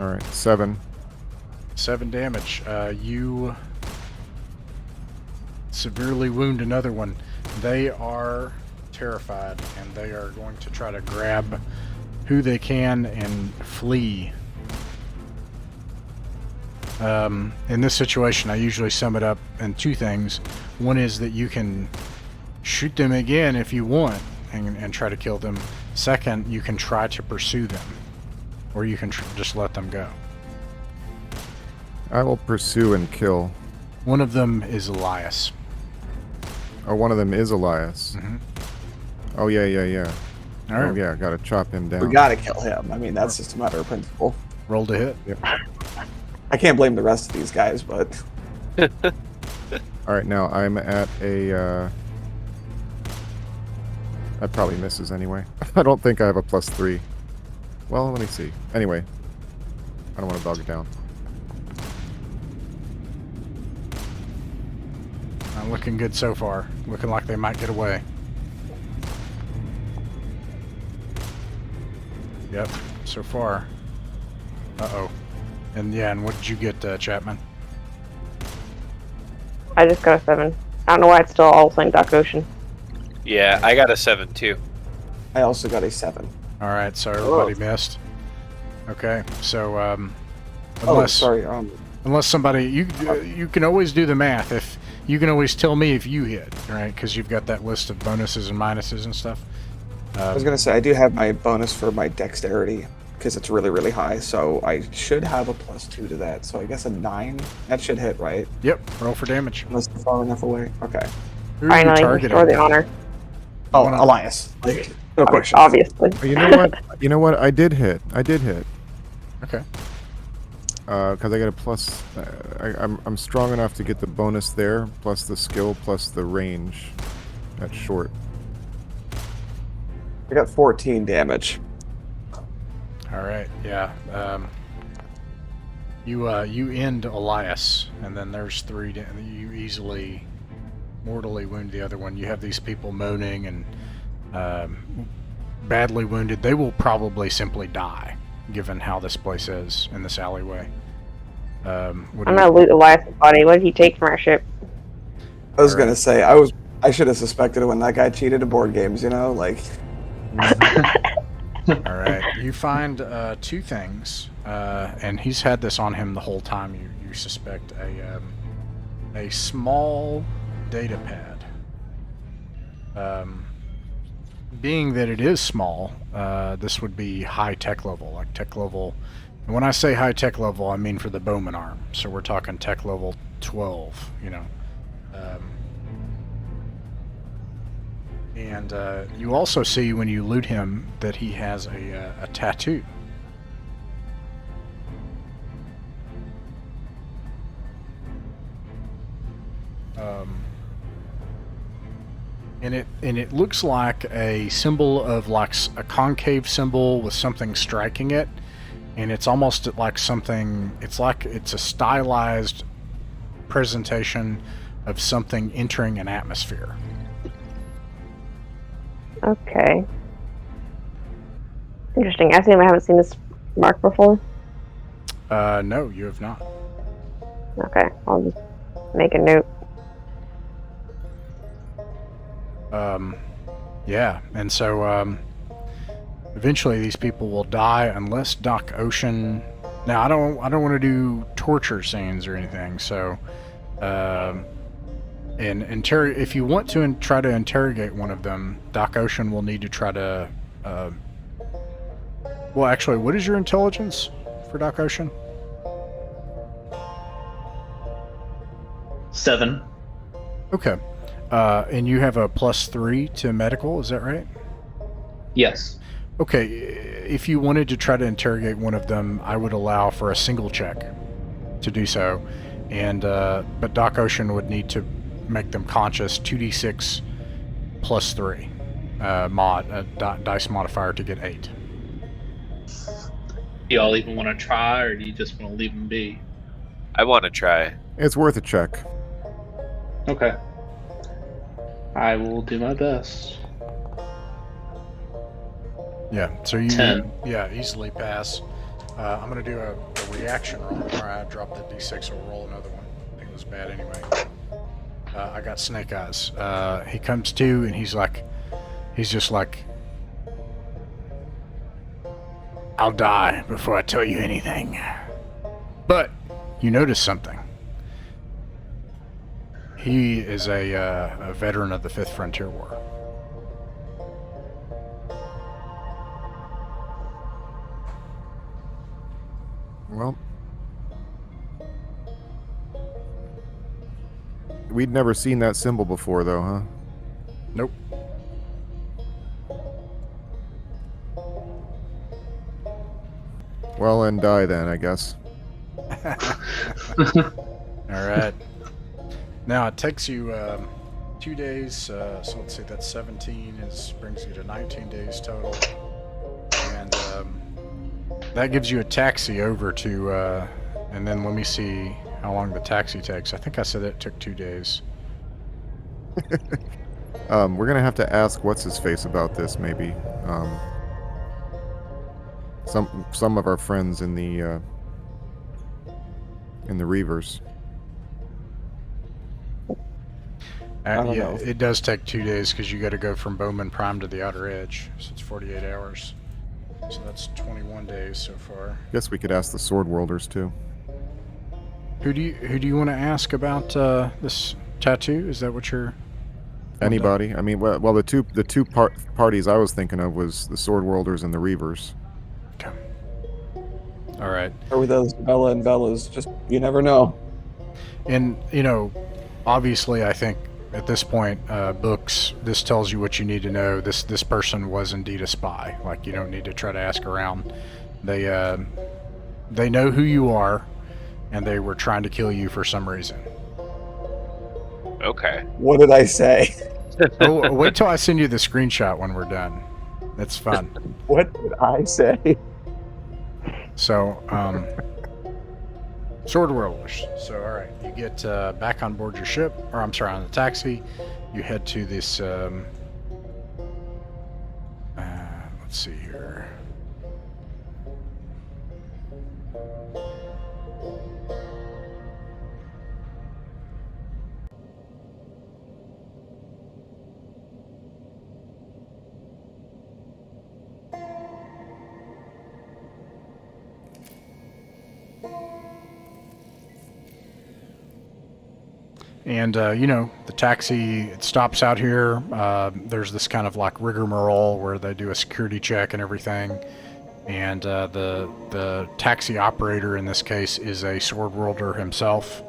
All right, 7. 7 damage. You severely wound another one. They are terrified, and they are going to try to grab who they can and flee. In this situation, I usually sum it up in 2 things. One is that you can shoot them again if you want and try to kill them. Second, you can try to pursue them, or you can just let them go. I will pursue and kill. One of them is Elias. Oh, one of them is Elias. Mhm. Oh yeah. All right, Oh yeah, gotta chop him down. We gotta kill him. I mean, that's just a matter of principle. roll to hit. I can't blame the rest of these guys, but All right, now I'm at a. That probably misses anyway. I don't think I have a +3. Well, let me see. Anyway, I don't want to dog it down. Not looking good so far. Looking like they might get away. Yep, so far. Uh-oh. And yeah, and what did you get, Chapman? I just got a 7. I don't know why it's still all saying Doc Ocean. Yeah, I got a 7 too. I also got a 7. All right, so everybody missed. Okay, so Oh, unless sorry. unless somebody you can always do the math. If you can always tell me if you hit, right? Because you've got that list of bonuses and minuses and stuff. I was gonna say I do have my bonus for my dexterity because it's really, really high, so I should have a +2 to that. So I guess a 9. That should hit, right? Yep, roll for damage. Unless it's far enough away. Okay. Who are you Finally, targeting? restore the honor. Oh, Wanna- Elias. Like, no question. Obviously. Oh, you know what? You know what? I did hit. Okay. Because I got a plus. I'm strong enough to get the bonus there, plus the skill, plus the range. That's short. I got 14 damage. All right. Yeah. You end Elias, and then there's 3. You easily, mortally wound the other one. You have these people moaning and badly wounded. They will probably simply die, given how this place is in this alleyway. What I'm do gonna loot Elias' body. What did he take from our ship? I was gonna say I should have suspected it when that guy cheated at board games. You know, like. All right. You find 2 things, and he's had this on him the whole time. You suspect a small data pad. Being that it is small, this would be high tech level, like tech level. And when I say high tech level, I mean for the bowman arm. So we're talking tech level 12. You know. And you also see when you loot him that he has a tattoo. And it looks like a symbol of like a concave symbol with something striking it, and it's almost like something. It's like it's a stylized presentation of something entering an atmosphere. Okay. Interesting. I assume I haven't seen this mark before. No, you have not. Okay, I'll just make a note. Yeah, and so eventually these people will die unless Doc Ocean. Now I don't want to do torture scenes or anything. So, and if you want to try to interrogate one of them, Doc Ocean will need to try to. Well, actually, what is your intelligence for Doc Ocean? 7. Okay. And you have a +3 to medical, is that right? Yes. Okay, if you wanted to try to interrogate one of them, I would allow for a single check to do so. And but Doc Ocean would need to make them conscious 2d6 +3 dice modifier to get 8. Do y'all even want to try, or do you just want to leave them be? I want to try. It's worth a check. Okay. I will do my best. Yeah, so you 10. easily pass. I'm gonna do a reaction roll. All right, I dropped the d6, so we'll roll another one. I think it was bad anyway. I got snake eyes. He comes to and he's just like, I'll die before I tell you anything. But you notice something. He is a veteran of the 5th Frontier War. Well, we'd never seen that symbol before, though, huh? Nope. Well, and die then, I guess. All right. Now it takes you 2 days. So let's see, that's 17. Brings you to 19 days total, and that gives you a taxi over to. And then let me see how long the taxi takes. I think I said it took 2 days. We're gonna have to ask what's his face about this, maybe. Some of our friends in the Reavers. I don't know. It does take 2 days because you got to go from Bowman Prime to the Outer Edge, so it's 48 hours. So that's 21 days so far. Guess we could ask the Sword Worlders too. Who do you want to ask about this tattoo? Is that what you're? Anybody? I mean, well, the two parties I was thinking of was the Sword Worlders and the Reavers. Okay. All right. Or with those Bella and Bellas, just you never know. And obviously, I think at this point, books. This tells you what you need to know. This person was indeed a spy. Like, you don't need to try to ask around. They know who you are, and they were trying to kill you for some reason. Okay. What did I say? Oh, wait till I send you the screenshot when we're done. That's fun. What did I say? So, Sword Whirlers. So, all right, you get back on board your ship, or I'm sorry, on the taxi. You head to this. Let's see here. And, the taxi, it stops out here. There's this kind of like rigmarole where they do a security check and everything. And the taxi operator in this case is a sword worlder himself,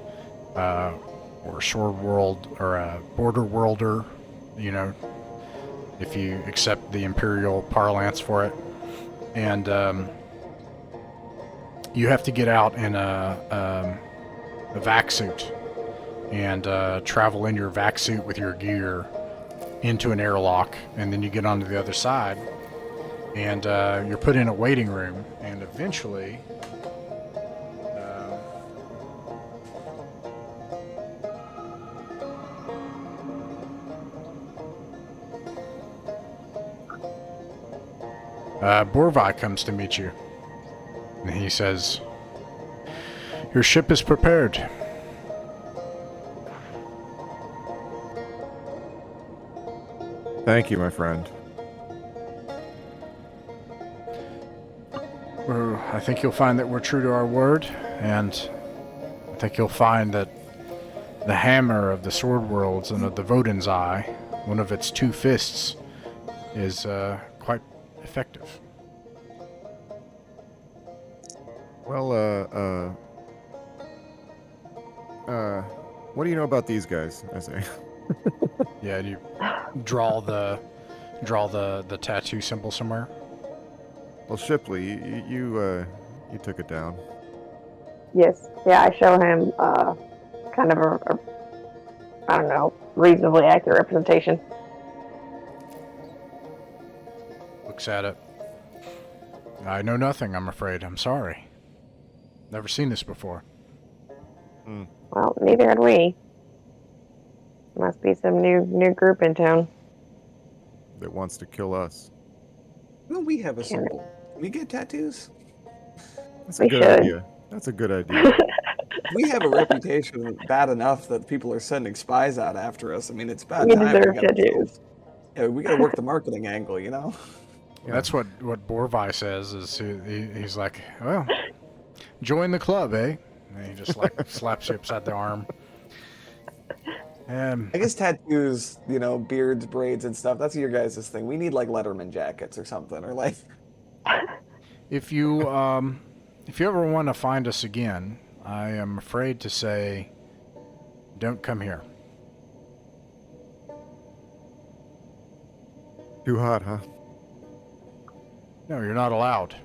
or sword world, or a border worlder, if you accept the imperial parlance for it. And you have to get out in a vac suit and travel in your vac suit with your gear into an airlock, and then you get onto the other side, and you're put in a waiting room, and eventually Borvi comes to meet you. And he says, "Your ship is prepared." Thank you, my friend. Well, I think you'll find that we're true to our word, and I think you'll find that the hammer of the Sword Worlds and of the Voden's Eye, one of its two fists, is quite effective. Well, what do you know about these guys? I say. Yeah, you draw the tattoo symbol somewhere. Well, Shipley, you took it down. Yes. Yeah, I show him kind of a I don't know, reasonably accurate representation. Looks at it. I know nothing, I'm afraid. I'm sorry. Never seen this before. Well, neither had we. Must be some new group in town. That wants to kill us. Well, we have a symbol. We get tattoos. That's a We good should. idea. That's a good idea. We have a reputation bad enough that people are sending spies out after us. I mean, it's bad We time. deserve gotta tattoos. Yeah, we gotta work the marketing angle, you know? Yeah. That's what Borvi says. Is he's like, well, join the club, eh? And he just like slaps you upside the arm. I guess tattoos, you know, beards, braids, and stuff, that's your guys' thing. We need like Letterman jackets or something, or like. If you ever want to find us again, I am afraid to say, don't come here. Too hot, huh? No, you're not allowed.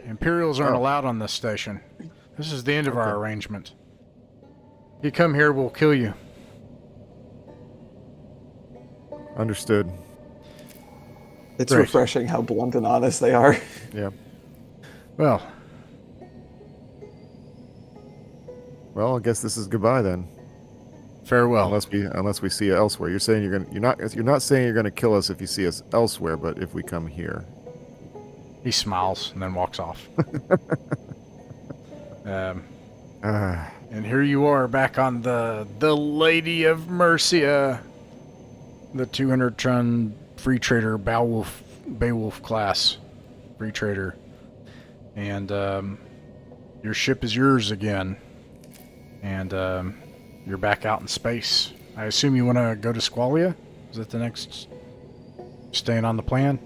Imperials aren't Oh. allowed on this station. This is the end of our Okay. arrangement. If you come here, we'll kill you. Understood. It's Great. refreshing how blunt and honest they are. Yeah. Well, Well, I guess this is goodbye then. farewell. Unless we see you elsewhere. You're saying you're not saying you're gonna kill us if you see us elsewhere, but if we come here. He smiles and then walks off. And here you are back on the Lady of Mercia, the 200-ton free trader Beowulf class free trader, and your ship is yours again, and you're back out in space. I assume you want to go to Squalia? Is that the next staying on the plan?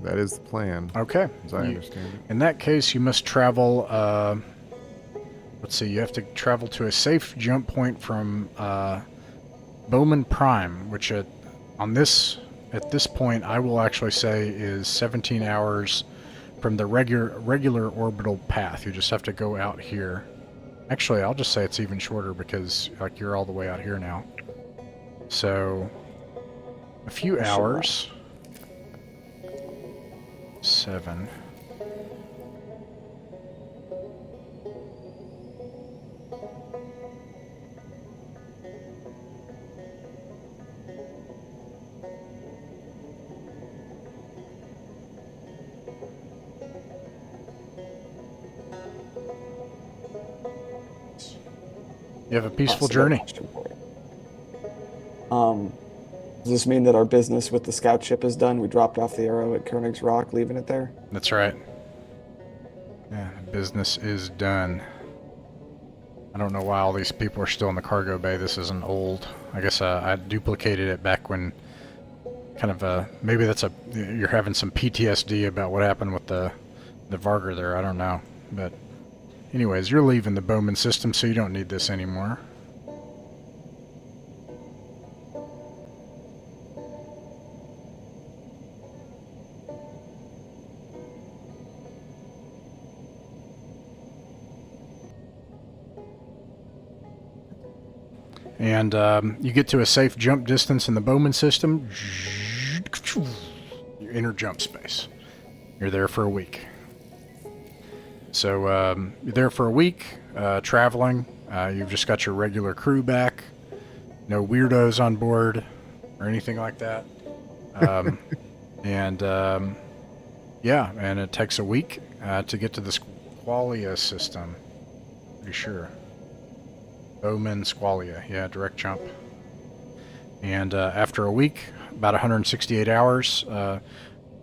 That is the plan, Okay. as I understand it. In that case, you must travel. Let's see. You have to travel to a safe jump point from Bowman Prime, which at this point I will actually say is 17 hours from the regular orbital path. You just have to go out here. Actually, I'll just say it's even shorter because like you're all the way out here now. So a few hours. 7. You have a peaceful journey. Does this mean that our business with the scout ship is done? We dropped off the arrow at Koenig's Rock, leaving it there? That's right. Yeah, business is done. I don't know why all these people are still in the cargo bay. This isn't old. I guess I duplicated it back when kind of maybe you're having some PTSD about what happened with the Varger there. I don't know. But anyways, you're leaving the Bowman system, so you don't need this anymore. And you get to a safe jump distance in the Bowman system. You enter jump space. You're there for a week. So you're there for a week, traveling. You've just got your regular crew back. No weirdos on board or anything like that. And yeah, and it takes a week to get to the Squalia system. Pretty sure. Bowman Squalia, yeah, direct jump. And after a week, about 168 hours,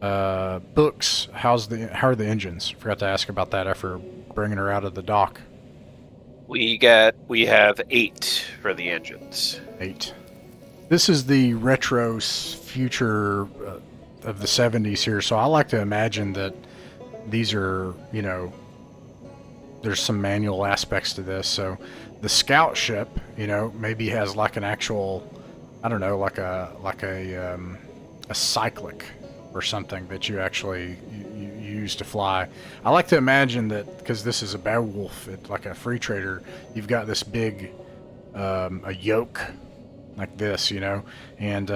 books. How are the engines? Forgot to ask about that after bringing her out of the dock. We have 8 for the engines. 8. This is the retro future of the 70s here, so I like to imagine that these are, you know, there's some manual aspects to this. So the scout ship, you know, maybe has like an actual, I don't know, like a cyclic or something that you actually you use to fly. I like to imagine that because this is a Beowulf, like a free trader, you've got this big a yoke like this, you know, and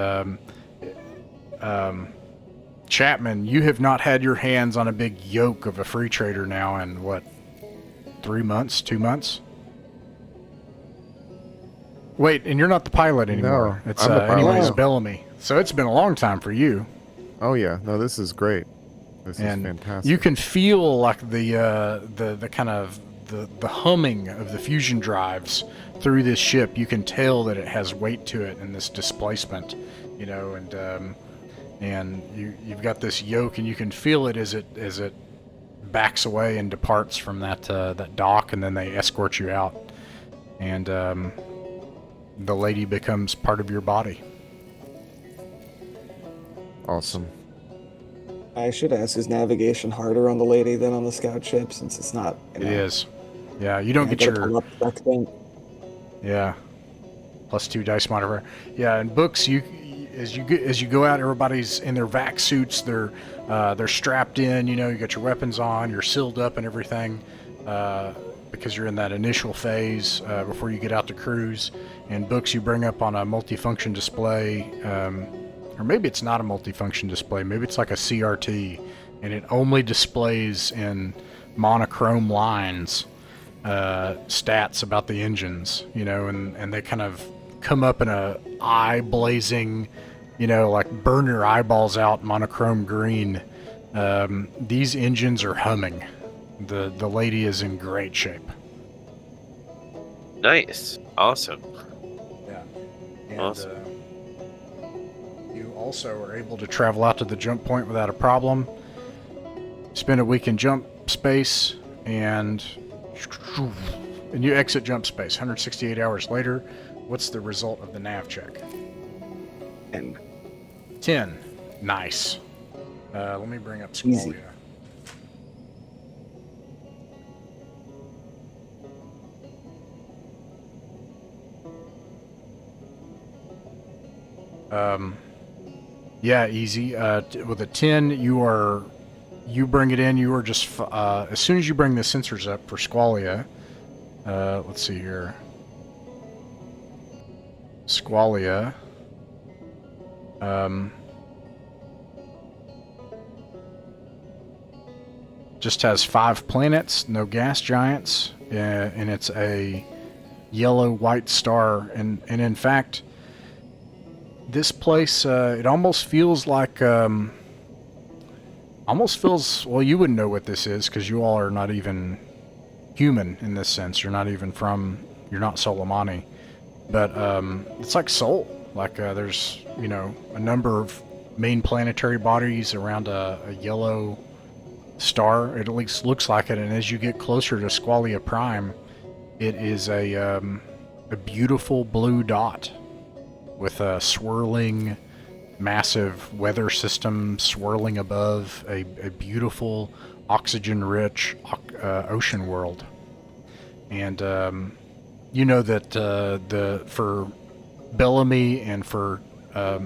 Chapman, you have not had your hands on a big yoke of a free trader now in what, 3 months, 2 months? Wait, and you're not the pilot anymore. No, It's I'm the pilot anyways now. Bellamy. So it's been a long time for you. Oh yeah, no, this is great. This And is fantastic. you can feel like the kind of the humming of the fusion drives through this ship. You can tell that it has weight to it and this displacement, you know, and you've got this yoke, and you can feel it as it backs away and departs from that dock, and then they escort you out, and the lady becomes part of your body. Awesome. I should ask, is navigation harder on the lady than on the scout ship, since it's not? You know, It is. Yeah, you don't I get gotta your pull up the accent. yeah +2 dice modifier. Yeah, in books, as you go out, everybody's in their vac suits. They're strapped in. You know, you got your weapons on. You're sealed up and everything because you're in that initial phase before you get out to cruise. In books, you bring up on a multifunction display, or maybe it's not a multifunction display. Maybe it's like a CRT, and it only displays in monochrome lines stats about the engines, you know, and they kind of come up in a eye blazing, you know, like burn your eyeballs out monochrome green. These engines are humming. The lady is in great shape. Nice. Awesome. Yeah. And Awesome. You also are able to travel out to the jump point without a problem. Spend a week in jump space, and you exit jump space. 168 hours later, what's the result of the nav check? And 10. Nice. Let me bring up Easy. Squalia. Yeah, easy. With a 10, you bring it in. You are just as soon as you bring the sensors up for Squalia. Let's see here. Squalia. Just has 5 planets, no gas giants, and it's a yellow-white star. And in fact, this place, it almost feels like, well, you wouldn't know what this is because you all are not even human in this sense. You're not Soleimani. But it's like Sol. Like there's, you know, a number of main planetary bodies around a yellow star. It at least looks like it. And as you get closer to Squalia Prime, it is a beautiful blue dot with a swirling, massive weather system swirling above a beautiful, oxygen-rich ocean world. And you know that for Bellamy and for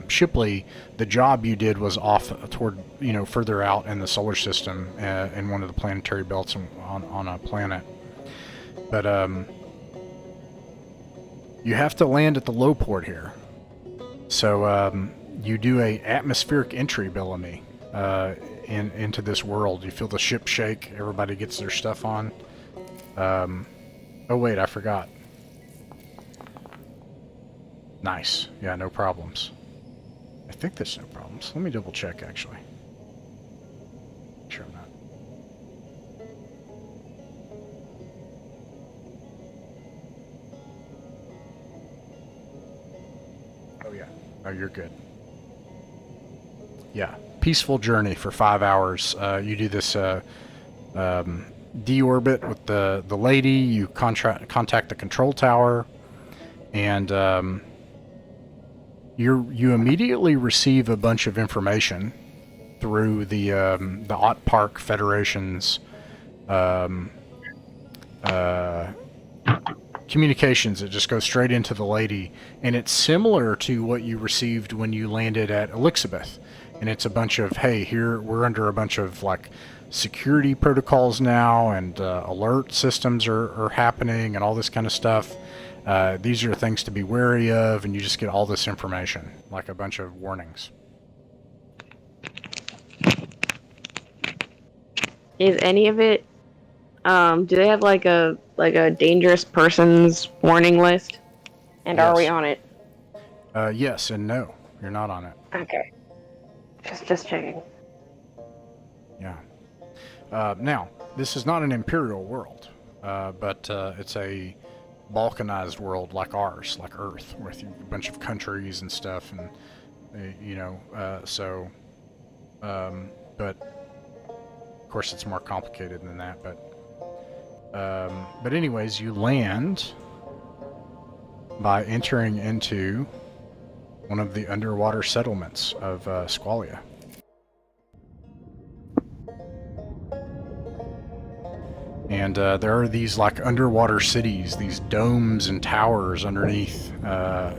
Shipley, the job you did was off toward, you know, further out in the solar system in one of the planetary belts on a planet. But you have to land at the low port here. So you do a atmospheric entry, Bellamy, into this world. You feel the ship shake. Everybody gets their stuff on. Oh wait, I forgot. Nice. Yeah, no problems. I think there's no problems. Let me double check, actually. Sure I'm not. Oh, yeah. Oh, you're good. Yeah. Peaceful journey for 5 hours. You do this deorbit with the lady. You contact the control tower, and you immediately receive a bunch of information through the Ott Park Federation's communications. It just goes straight into the lady, and it's similar to what you received when you landed at Elizabeth. And it's a bunch of, hey, here we're under a bunch of like security protocols now, and alert systems are happening, and all this kind of stuff. These are things to be wary of, and you just get all this information, like a bunch of warnings. Is any of it? Do they have like a dangerous persons warning list? And Yes. Are we on it? Yes and no. You're not on it. Okay. Just checking. Yeah. Now, this is not an imperial world, but it's a balkanized world like ours, like Earth, with a bunch of countries and stuff, and but of course it's more complicated than that. But anyways, you land by entering into one of the underwater settlements of Squalia. And there are these like underwater cities, these domes and towers underneath that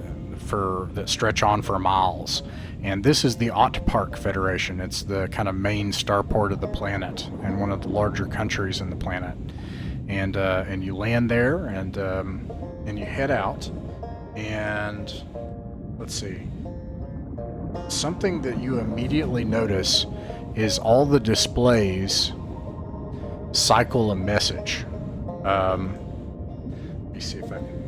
stretch on for miles. And this is the Ott Park Federation. It's the kind of main starport of the planet and one of the larger countries in the planet. And you land there, and you head out. And let's see. Something that you immediately notice is all the displays cycle a message. Let me see if I can.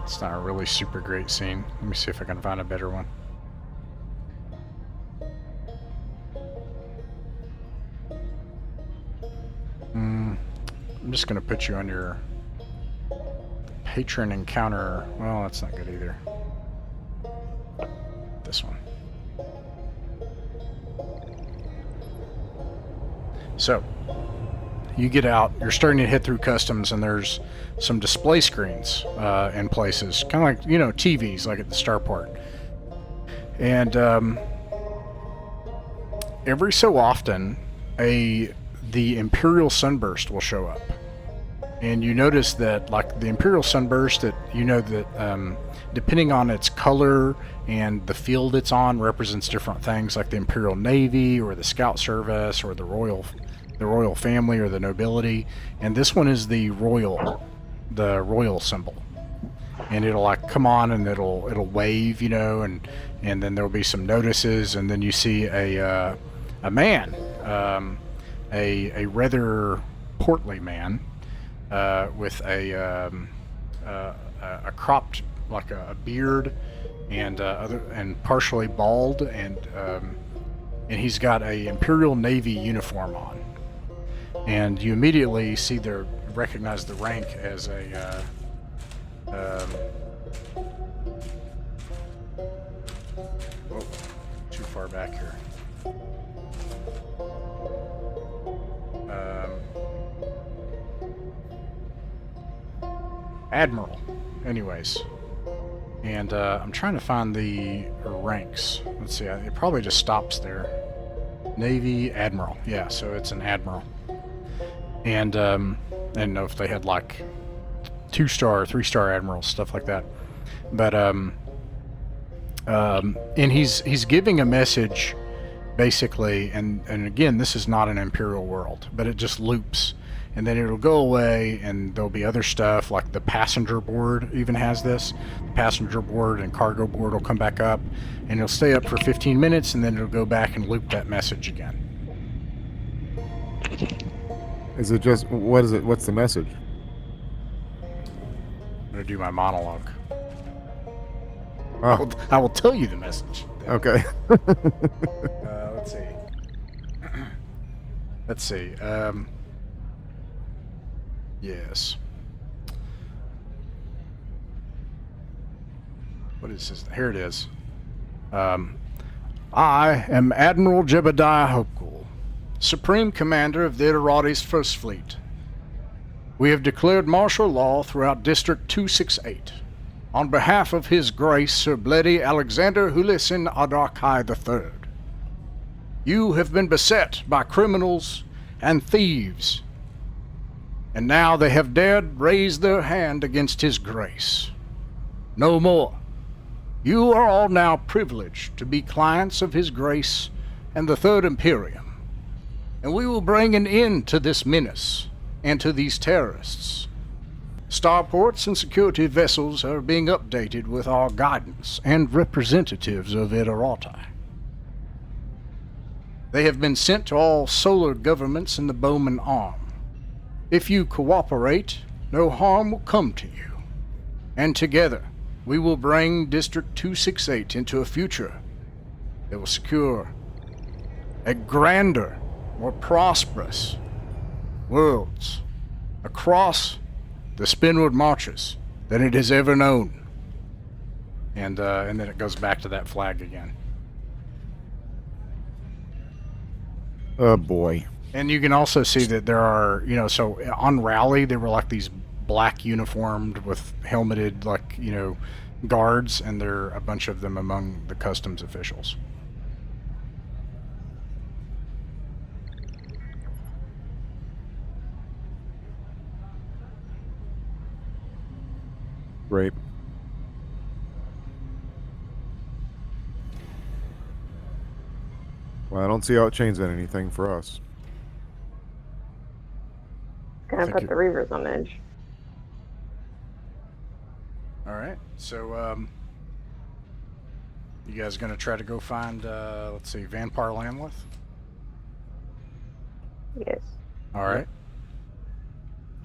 It's not a really super great scene. Let me see if I can find a better one. I'm just going to put you on your patron encounter. Well, that's not good either. This one. So, you get out, you're starting to hit through customs, and there's some display screens in places, kind of like, TVs, like at the starport. And every so often, the Imperial Sunburst will show up. And you notice that, like, the Imperial Sunburst, that depending on its color and the field it's on, represents different things, like the Imperial Navy or the Scout Service or the royal family or the nobility. And this one is the royal symbol. And it'll like come on, and it'll wave, and then there'll be some notices, and then you see a man, a rather portly man, with a cropped, like a beard, and partially bald, and he's got a Imperial Navy uniform on, and you immediately recognize the rank as a too far back here. Admiral, anyways. And I'm trying to find the ranks. Let's see, it probably just stops there. Navy Admiral, yeah, so it's an Admiral. And I didn't know if they had like 2-star, 3-star admirals, stuff like that. But and he's giving a message, basically, and again, this is not an Imperial world, but it just loops. and then it'll go away, and there'll be other stuff, like the passenger board even has this. The passenger board and cargo board will come back up, and it'll stay up for 15 minutes, and then it'll go back and loop that message again. Is it just, what is it? What's the message? I'm going to do my monologue. Oh, I will tell you the message. okay. Let's see. Let's see. Yes. What is this? Here it is. I am Admiral Jebediah Hopekul, Supreme Commander of the Iterati's First Fleet. We have declared martial law throughout District 268 on behalf of His Grace Sir Bledy Alexander Hulisin Adarkai III. You have been beset by criminals and thieves, and now they have dared raise their hand against His Grace. No more. You are all now privileged to be clients of His Grace and the Third Imperium, and we will bring an end to this menace and to these terrorists. Starports and security vessels are being updated with our guidance and representatives of Iterati. They have been sent to all solar governments in the Bowman Arm. If you cooperate, no harm will come to you, and together we will bring District 268 into a future that will secure a grander, more prosperous worlds across the Spinward Marches than it has ever known. And then it goes back to that flag again. Oh boy. And you can also see that there are, so on Rally, there were like these black uniformed with helmeted, guards, and there are a bunch of them among the customs officials. Great. Well, I don't see how it changes anything for us. Gonna put the Reavers on edge. All right, so you guys gonna try to go find, let's see, Vampire Landleth? Yes. All right.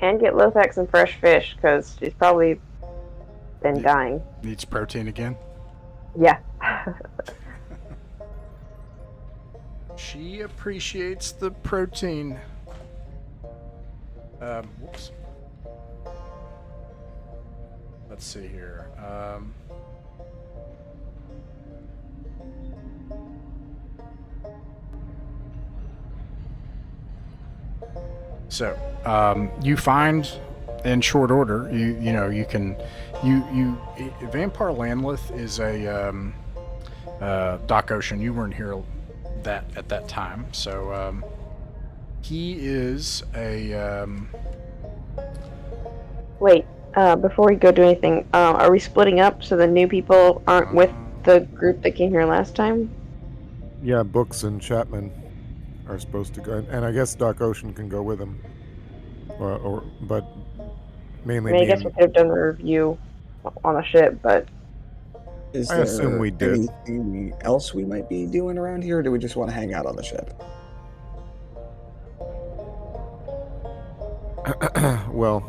And get Lothax some fresh fish, because she's probably been dying. Needs protein again? Yeah. She appreciates the protein. Whoops. Let's see here. So, you find in short order, Vampire Landleth is a Doc Ocean. You weren't here at that time, so he is a Wait, before we go do anything, are we splitting up so the new people aren't with the group that came here last time? Yeah, Books and Chapman are supposed to go, and I guess Doc Ocean can go with them, but mainly. I guess we could have done a review on the ship, but Is I there assume we did. anything else we might be doing around here, or do we just want to hang out on the ship? Well,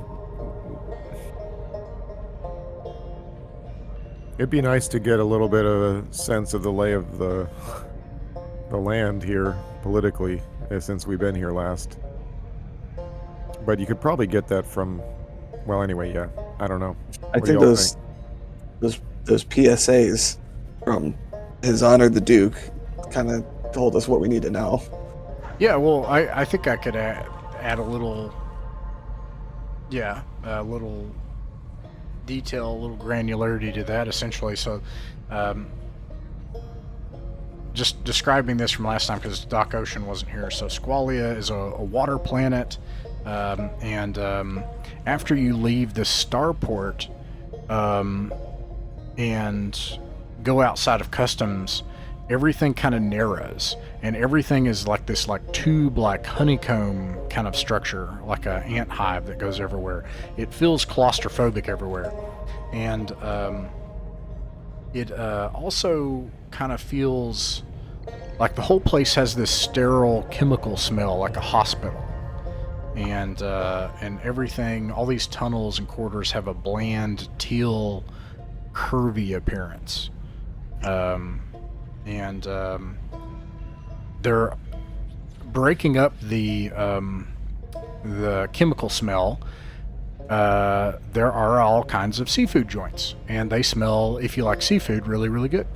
it'd be nice to get a little bit of a sense of the lay of the land here politically, since we've been here last. But you could probably get that from, well, anyway, yeah. I don't know. I What do think y'all those PSAs from His Honor the Duke kind of told us what we need to know. Yeah, well, I think I could add a little, a little detail, a little granularity to that, essentially. So, just describing this from last time, because Doc Ocean wasn't here. So Squalia is a water planet, and after you leave the starport and go outside of customs, everything kind of narrows, and everything is like this like tube, like honeycomb kind of structure, like a ant hive that goes everywhere. It feels claustrophobic everywhere, and it also kind of feels like the whole place has this sterile chemical smell, like a hospital. And everything, all these tunnels and corridors have a bland teal, curvy appearance. They're breaking up the chemical smell. There are all kinds of seafood joints, and they smell, if you like seafood, really, really good.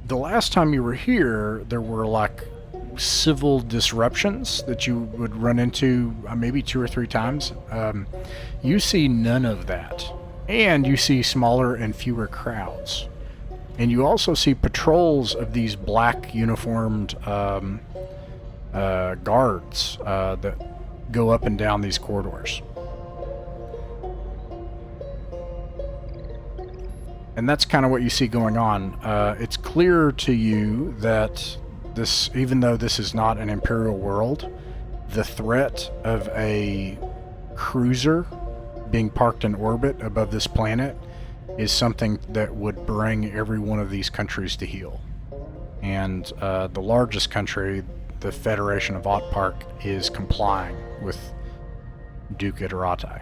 The last time you were here, there were like civil disruptions that you would run into maybe 2 or 3 times. You see none of that, and you see smaller and fewer crowds, and you also see patrols of these black uniformed guards that go up and down these corridors. And that's kind of what you see going on. It's clear to you that this, even though this is not an Imperial world, the threat of a cruiser being parked in orbit above this planet is something that would bring every one of these countries to heel. And the largest country, the Federation of Otpark, is complying with Duke Iterati.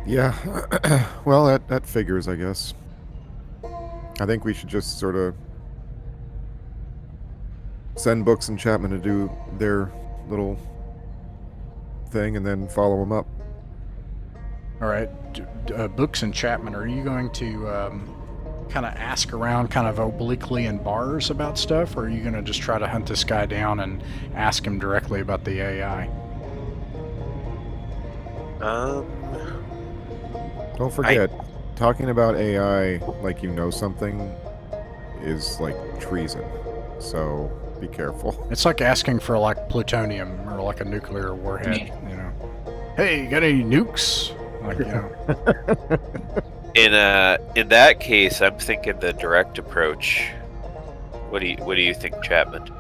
Yeah, well, that figures, I guess. I think we should just sort of send Books and Chapman to do their little thing and then follow them up. All right, Books and Chapman, are you going to kind of ask around kind of obliquely in bars about stuff, or are you going to just try to hunt this guy down and ask him directly about the AI? Don't forget, talking about AI like you know something is like treason. So be careful. It's like asking for like plutonium or like a nuclear warhead, you know. Hey, you got any nukes? Like, you know. In that case, I'm thinking the direct approach. What do you think, Chapman?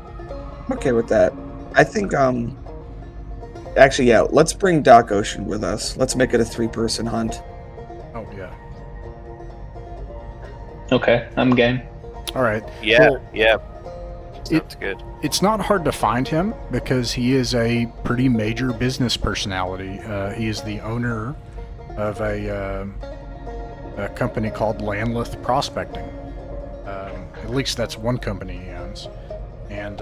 I'm okay with that. I think actually, yeah, let's bring Doc Ocean with us. Let's make it a 3-person hunt. Oh yeah. Okay, I'm game. All right. Yeah, Well, yeah. Sounds good. It's not hard to find him because he is a pretty major business personality. He is the owner of a company called Landleth Prospecting. At least that's one company he owns. And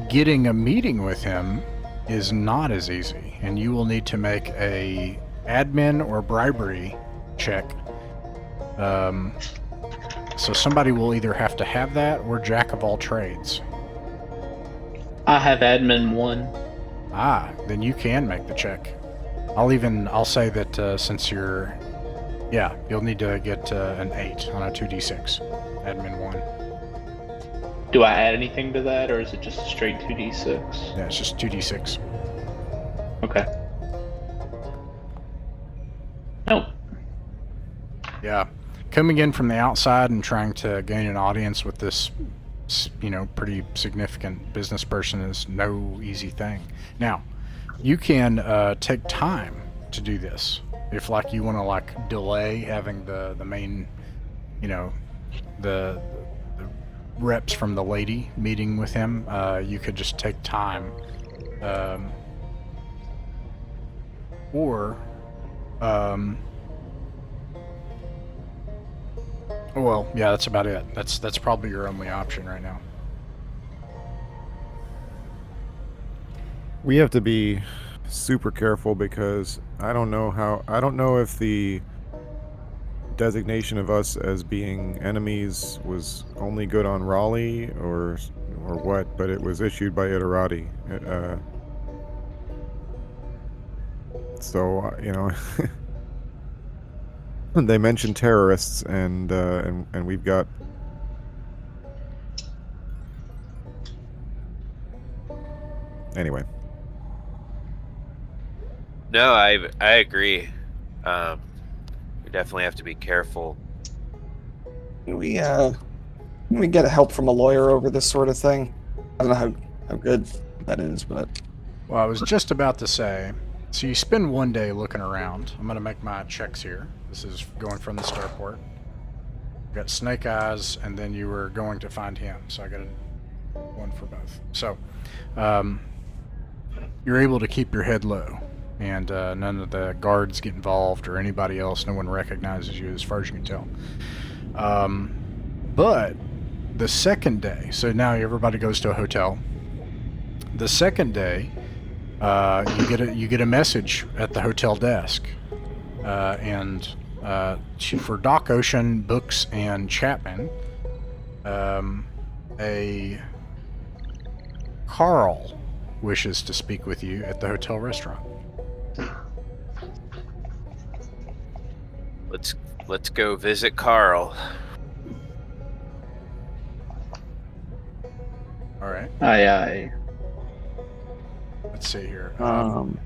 getting a meeting with him is not as easy, and you will need to make a admin or bribery check. So somebody will either have to have that or jack of all trades. I have admin 1. Then you can make the check. I'll say that since you're, you'll need to get an 8 on a 2d6, admin 1. Do I add anything to that, or is it just a straight 2d6? Yeah, it's just 2d6. Okay. Nope. Yeah. Coming in from the outside and trying to gain an audience with this, pretty significant business person is no easy thing. Now, you can take time to do this. If, like, you want to, like, delay having the main, the reps from the lady meeting with him, you could just take time. Well, yeah, that's about it. That's probably your only option right now. We have to be super careful because I don't know if the designation of us as being enemies was only good on Raleigh or what, but it was issued by Iterati. They mentioned terrorists, and we've got Anyway. No, I agree. We definitely have to be careful. Can we get help from a lawyer over this sort of thing? I don't know how good that is, but Well, I was just about to say, so you spend one day looking around. I'm going to make my checks here. This is going from the starport. You got Snake Eyes, and then you were going to find him, so I got one for both. So, you're able to keep your head low, and none of the guards get involved or anybody else. No one recognizes you as far as you can tell. But the second day, so now everybody goes to a hotel. The second day, you get a message at the hotel desk, and for Doc Ocean, Books, and Chapman, a Carl wishes to speak with you at the hotel restaurant. Let's go visit Carl. All right. Aye. Let's see here. um,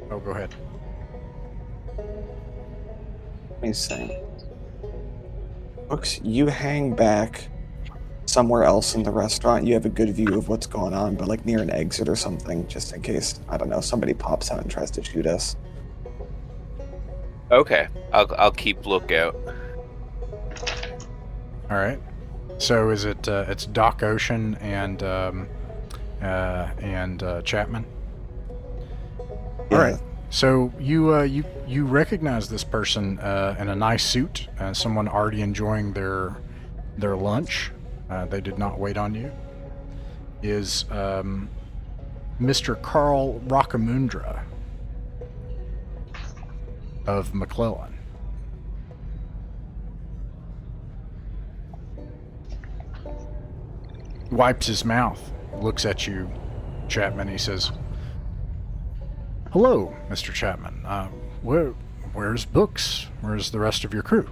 Oh, go ahead. let me see. Books, you hang back somewhere else in the restaurant. You have a good view of what's going on, but like near an exit or something, just in case, I don't know, somebody pops out and tries to shoot us. Okay, I'll keep lookout. All right. So is it? It's Doc Ocean and Chapman. All right. So you recognize this person in a nice suit, someone already enjoying their lunch. They did not wait on you. Is Mr. Carl Rockamundra of McClellan. Wipes his mouth, looks at you, Chapman. He says, "Hello, Mr. Chapman. Where's Books? Where's the rest of your crew?"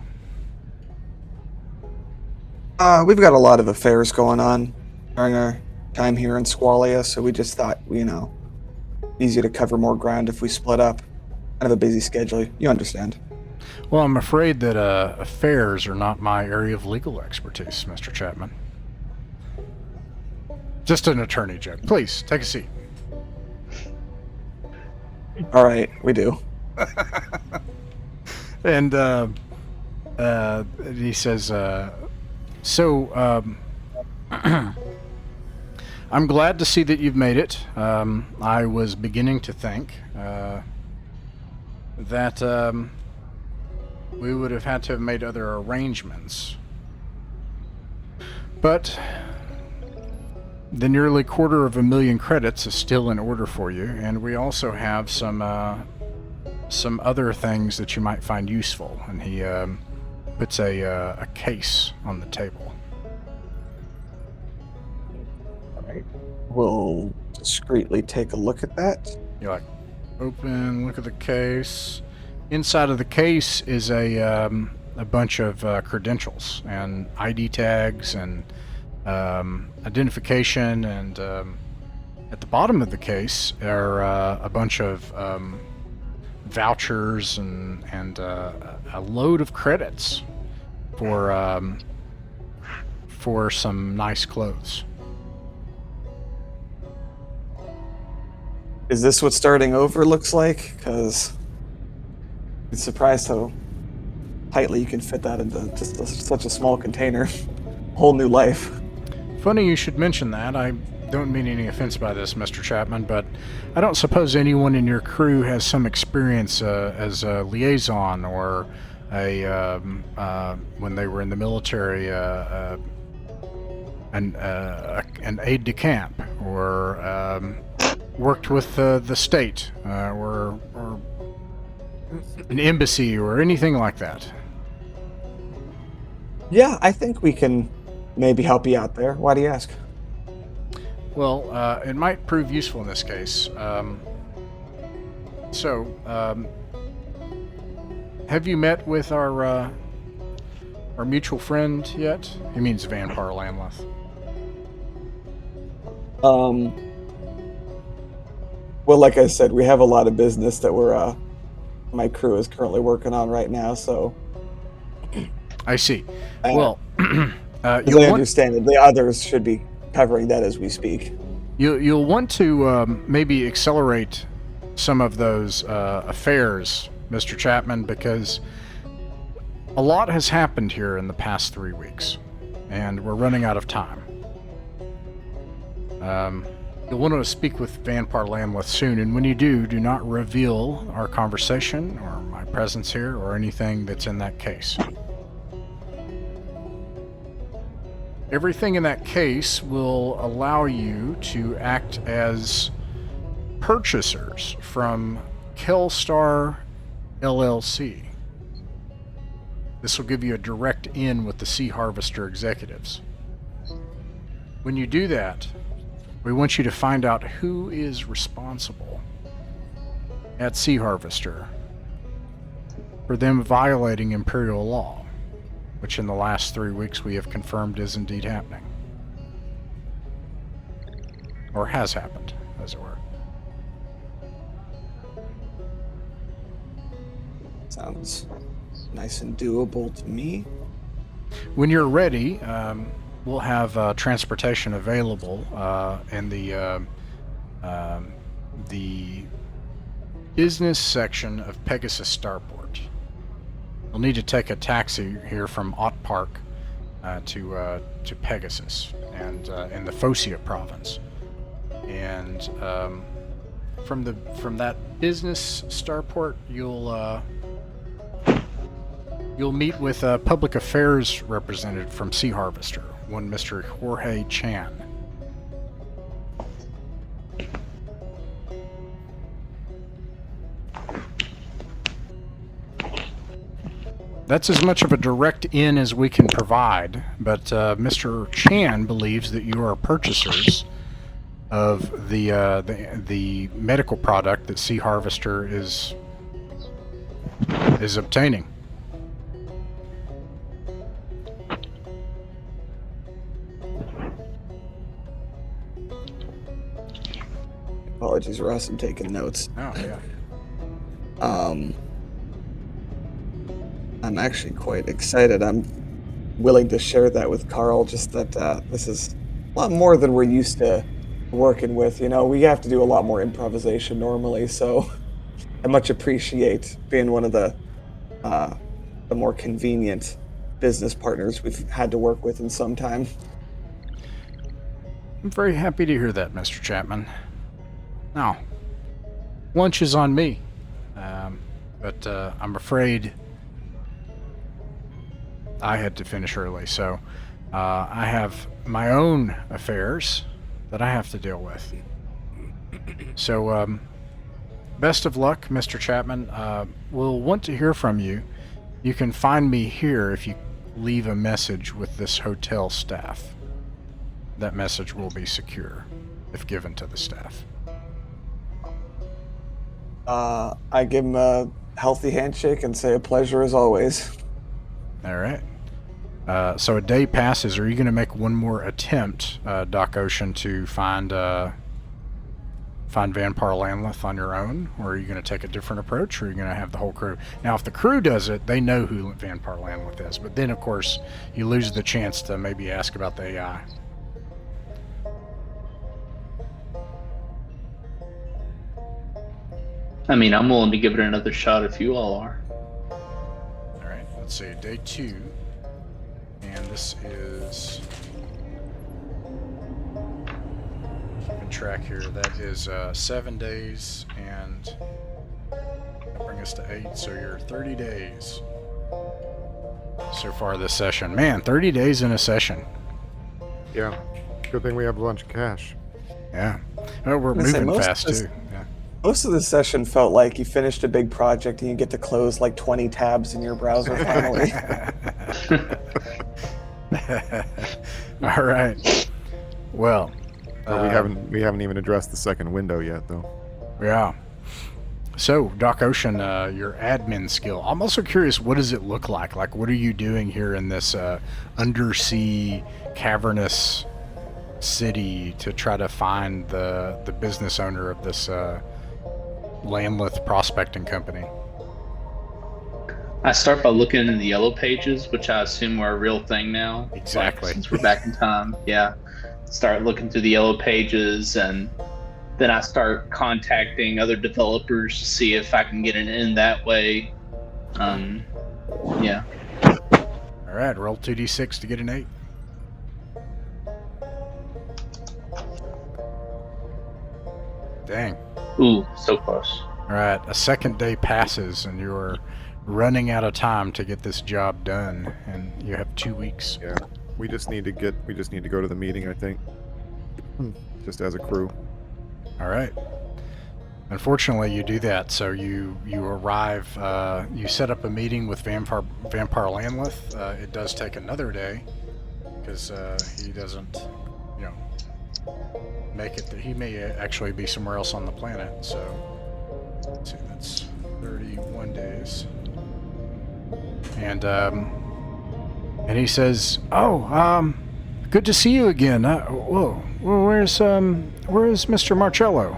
We've got a lot of affairs going on during our time here in Squalia, so we just thought, easy to cover more ground if we split up. Kind of a busy schedule, you understand. Well, I'm afraid that affairs are not my area of legal expertise, Mr. Chapman. Just an attorney joke. Please, take a seat. All right, we do. And he says, I'm glad to see that you've made it. I was beginning to think that we would have had to have made other arrangements. But the nearly 250,000 credits is still in order for you, and we also have some other things that you might find useful. And he puts a case on the table. All right, we'll discreetly take a look at that. You like open, look at the case. Inside of the case is a bunch of credentials and ID tags and identification, and at the bottom of the case are a bunch of vouchers and a load of credits for some nice clothes. Is this what starting over looks like? Because I'm surprised how tightly you can fit that into just such a small container. Whole new life. Funny you should mention that. I don't mean any offense by this, Mr. Chapman, but I don't suppose anyone in your crew has some experience as a liaison or when they were in the military, an aide-de-camp, or worked with the state, or an embassy, or anything like that. Yeah, I think we can maybe help you out there. Why do you ask? Well, it might prove useful in this case. Have you met with our mutual friend yet? He means Van Parlanleth. Well, like I said, we have a lot of business that my crew is currently working on right now. So I see. Uh, Well, as you'll I want understand it, the others should be covering that as we speak. you'll want to maybe accelerate some of those affairs, Mr. Chapman, because a lot has happened here in the past 3 weeks, and we're running out of time. You'll want to speak with Vanpar Lamleth soon, and when you do not reveal our conversation or my presence here or anything that's in that case. Everything in that case will allow you to act as purchasers from Kelstar LLC. This will give you a direct in with the Sea Harvester executives. When you do that, we want you to find out who is responsible at Sea Harvester for them violating Imperial law, which in the last 3 weeks we have confirmed is indeed happening. Or has happened, as it were. Sounds nice and doable to me. When you're ready, we'll have transportation available in the business section of Pegasus Starport. You'll need to take a taxi here from Ott Park to Pegasus, and in the Focia province. And from that business starport, you'll meet with a public affairs representative from Sea Harvester, one Mr. Jorge Chan. That's as much of a direct in as we can provide, but Mr. Chan believes that you are purchasers of the medical product that Sea Harvester is obtaining. Apologies, Russ. I'm taking notes. Oh yeah. I'm actually quite excited. I'm willing to share that with Carl. Just that this is a lot more than we're used to working with. You know, we have to do a lot more improvisation normally. So I much appreciate being one of the more convenient business partners we've had to work with in some time. I'm very happy to hear that, Mr. Chapman. Now, lunch is on me, but I'm afraid I had to finish early, so I have my own affairs that I have to deal with. So, best of luck, Mr. Chapman. We'll want to hear from you. You can find me here if you leave a message with this hotel staff. That message will be secure if given to the staff. I give him a healthy handshake and say a pleasure as always. All right. So a day passes. Are you going to make one more attempt, Doc Ocean, to find Vanpar Lamleth on your own? Or are you going to take a different approach, or are you going to have the whole crew? Now, if the crew does it, they know who Vanpar Lamleth is. But then, of course, you lose the chance to maybe ask about the AI. I mean, I'm willing to give it another shot if you all are. All right. Let's see. Day 2. And this is... keeping track here. That is 7 days, and that'll bring us to 8. So you're 30 days so far this session. Man, 30 days in a session. Yeah. Good thing we have a bunch of cash. Yeah. Well, we're moving fast, too. Yeah. Most of the session felt like you finished a big project and you get to close like 20 tabs in your browser finally. All right. Well, We haven't even addressed the second window yet, though. yeah. So, Doc Ocean, your admin skill. I'm also curious, what does it look like? Like, what are you doing here in this undersea, cavernous city to try to find the business owner of this Landleth Prospecting Company. I start by looking in the yellow pages, which I assume are a real thing now. Exactly. Like, since we're back in time. Yeah. Start looking through the yellow pages, and then I start contacting other developers to see if I can get an in that way. Yeah. All right, roll 2d6 to get an 8. Dang. Ooh, so close. All right, a second day passes, and you're running out of time to get this job done, and you have 2 weeks. Yeah, we just need to go to the meeting, I think, just as a crew. All right. Unfortunately, you do that. So you arrive. You set up a meeting with Vampire Landleth. It does take another day because he doesn't, make it. He may actually be somewhere else on the planet. So let's see, that's 31 days. And he says, "Oh, good to see you again. Whoa, where's Mr. Marcello?"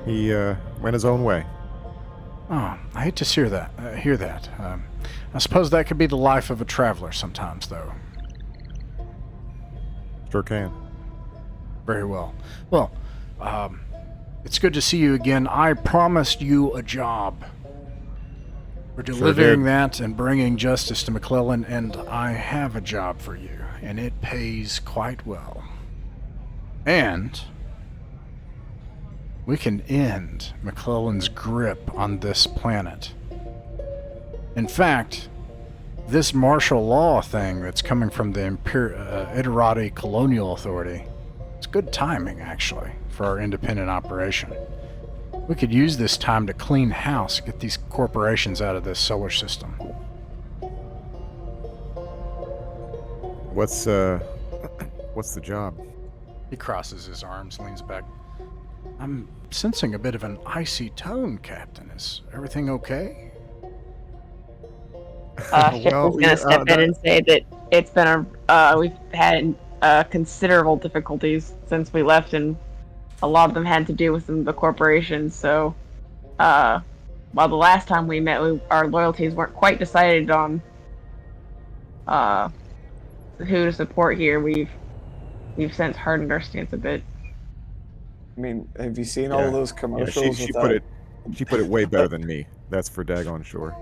He went his own way. Oh, I hate to hear that. I suppose that could be the life of a traveler sometimes, though. Sure can. Very well. Well, it's good to see you again. I promised you a job. We're delivering that and bringing justice to McClellan, and I have a job for you, and it pays quite well. And we can end McClellan's grip on this planet. In fact, this martial law thing that's coming from the Iterati Colonial Authority, it's good timing, actually, for our independent operation. We could use this time to clean house, get these corporations out of this solar system. What's the job? He crosses his arms, leans back. I'm sensing a bit of an icy tone, Captain. Is everything okay? Shipley's gonna step in and say that it's been we've had considerable difficulties since we left, and a lot of them had to do with the corporations. So, while the last time we met, our loyalties weren't quite decided on who to support here. We've since hardened our stance a bit. I mean, have you seen all of those commercials? She put it way better than me. That's for daggone sure.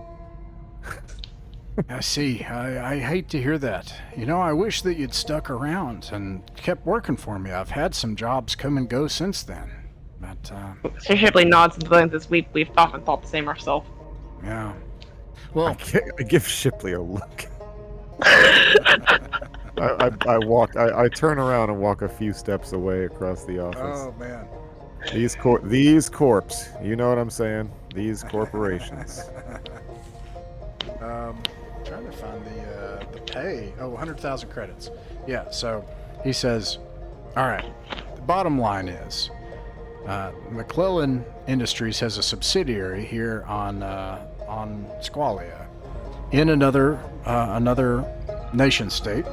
I see. I hate to hear that. I wish that you'd stuck around and kept working for me. I've had some jobs come and go since then. But, Sir Shipley nods and glance this week. We've often thought the same ourselves. Yeah. Well, I give Shipley a look. I turn around and walk a few steps away across the office. Oh, man. These corps, you know what I'm saying? These corporations. Trying to find the pay. Oh, 100,000 credits. Yeah, so he says, all right, the bottom line is McClellan Industries has a subsidiary here on Squalia in another nation state,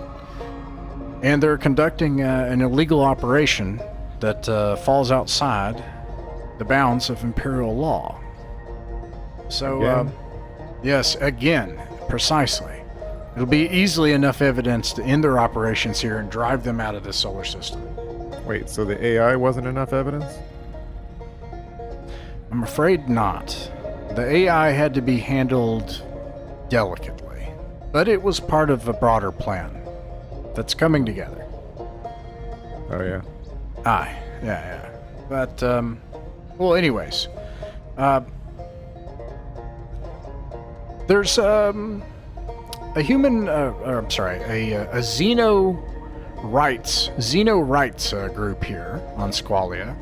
and they're conducting an illegal operation that falls outside the bounds of imperial law. So, yes, again, precisely. It'll be easily enough evidence to end their operations here and drive them out of the solar system. Wait, so the AI wasn't enough evidence? I'm afraid not. The AI had to be handled delicately, but it was part of a broader plan that's coming together. Oh, yeah? Aye, yeah. But, well, anyways, there's a human, a Xeno rights group here on Squalia.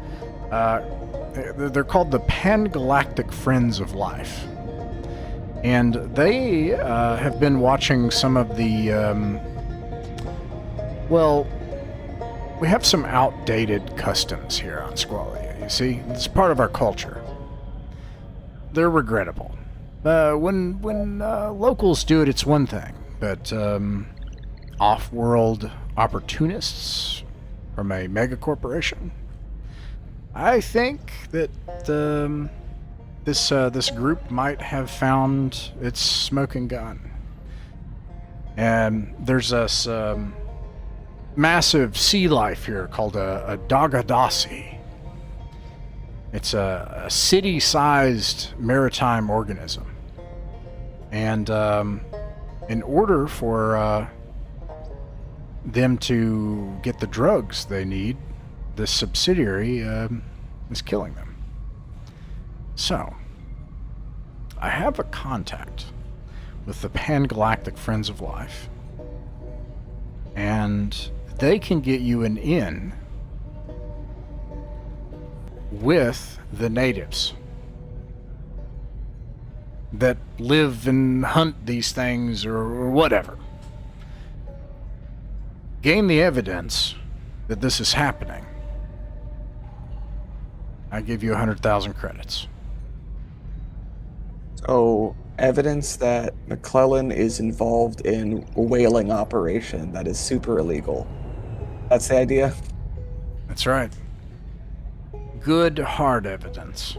They're called the Pan-Galactic Friends of Life, and they have been watching some of the we have some outdated customs here on Squalia. You see, it's part of our culture. They're regrettable. When locals do it, it's one thing, but off-world opportunists from a mega corporation, I think that this group might have found its smoking gun. And there's this massive sea life here called a Dagadasi. It's a city-sized maritime organism. And in order for them to get the drugs they need, this subsidiary is killing them. So, I have a contact with the Pan-Galactic Friends of Life, and they can get you an in with the natives that live and hunt these things or whatever. Gain the evidence that this is happening. I give you 100,000 credits. So, evidence that McClellan is involved in a whaling operation that is super illegal. That's the idea? That's right. Good, hard evidence.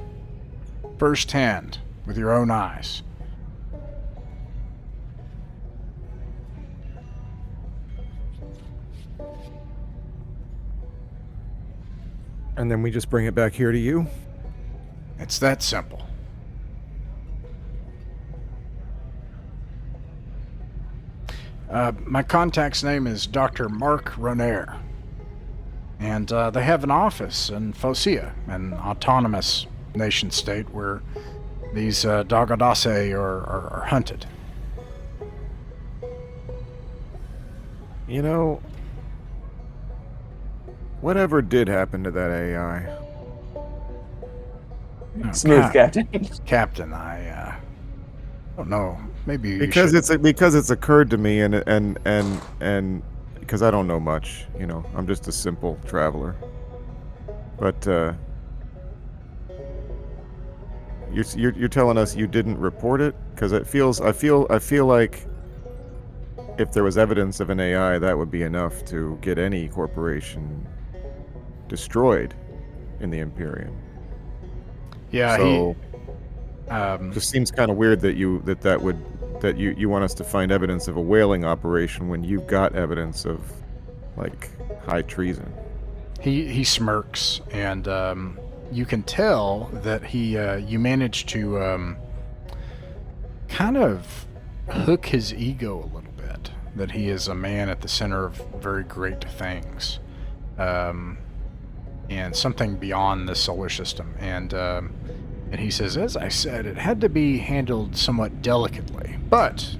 First hand, with your own eyes. And then we just bring it back here to you? It's that simple. My contact's name is Dr. Mark Ronaire. And they have an office in Focia, an autonomous nation-state where these Dagadase are hunted. You know, whatever did happen to that AI? No, Smooth, Captain. Captain, I don't know. Maybe you Because should... it's occurred to me and because I don't know much, you know, I'm just a simple traveler. But you're telling us you didn't report it? Because I feel like if there was evidence of an AI, that would be enough to get any corporation destroyed in the Imperium. Yeah, so, he... just seems kind of weird that you want us to find evidence of a whaling operation when you've got evidence of, like, high treason. He smirks, and you can tell that you managed to kind of hook his ego a little bit. That he is a man at the center of very great things, and something beyond the solar system. And he says, as I said, it had to be handled somewhat delicately, but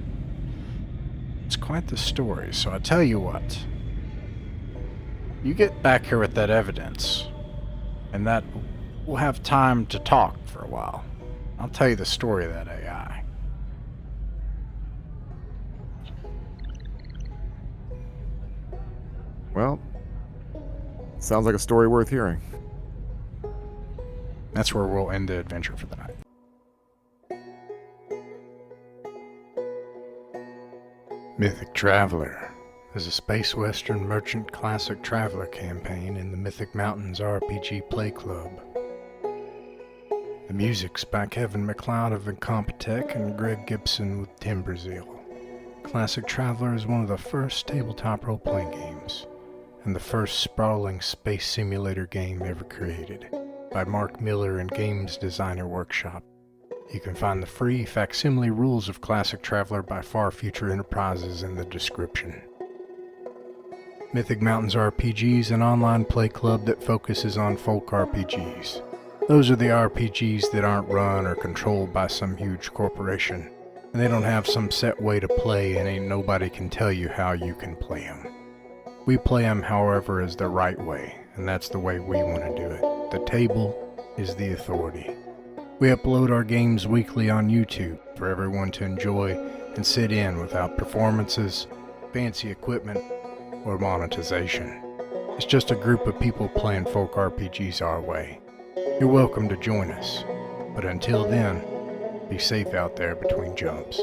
it's quite the story. So I tell you what. You get back here with that evidence, and that we'll have time to talk for a while. I'll tell you the story of that AI. Well, sounds like a story worth hearing. That's where we'll end the adventure for the night. Mythic Traveler is a space western merchant classic traveler campaign in the Mythic Mountains RPG Play Club. The music's by Kevin MacLeod of Incompetech and Greg Gibson with Timberzeel. Classic Traveler is one of the first tabletop role-playing games, and the first sprawling space simulator game ever created, by Mark Miller and Games Designer Workshop. You can find the free facsimile rules of Classic Traveler by Far Future Enterprises in the description. Mythic Mountains RPG is an online play club that focuses on folk RPGs. Those are the RPGs that aren't run or controlled by some huge corporation, and they don't have some set way to play and ain't nobody can tell you how you can play them. We play them however is the right way, and that's the way we want to do it. The table is the authority. We upload our games weekly on YouTube for everyone to enjoy and sit in without performances, fancy equipment, or monetization. It's just a group of people playing folk RPGs our way. You're welcome to join us, but until then, be safe out there between jumps.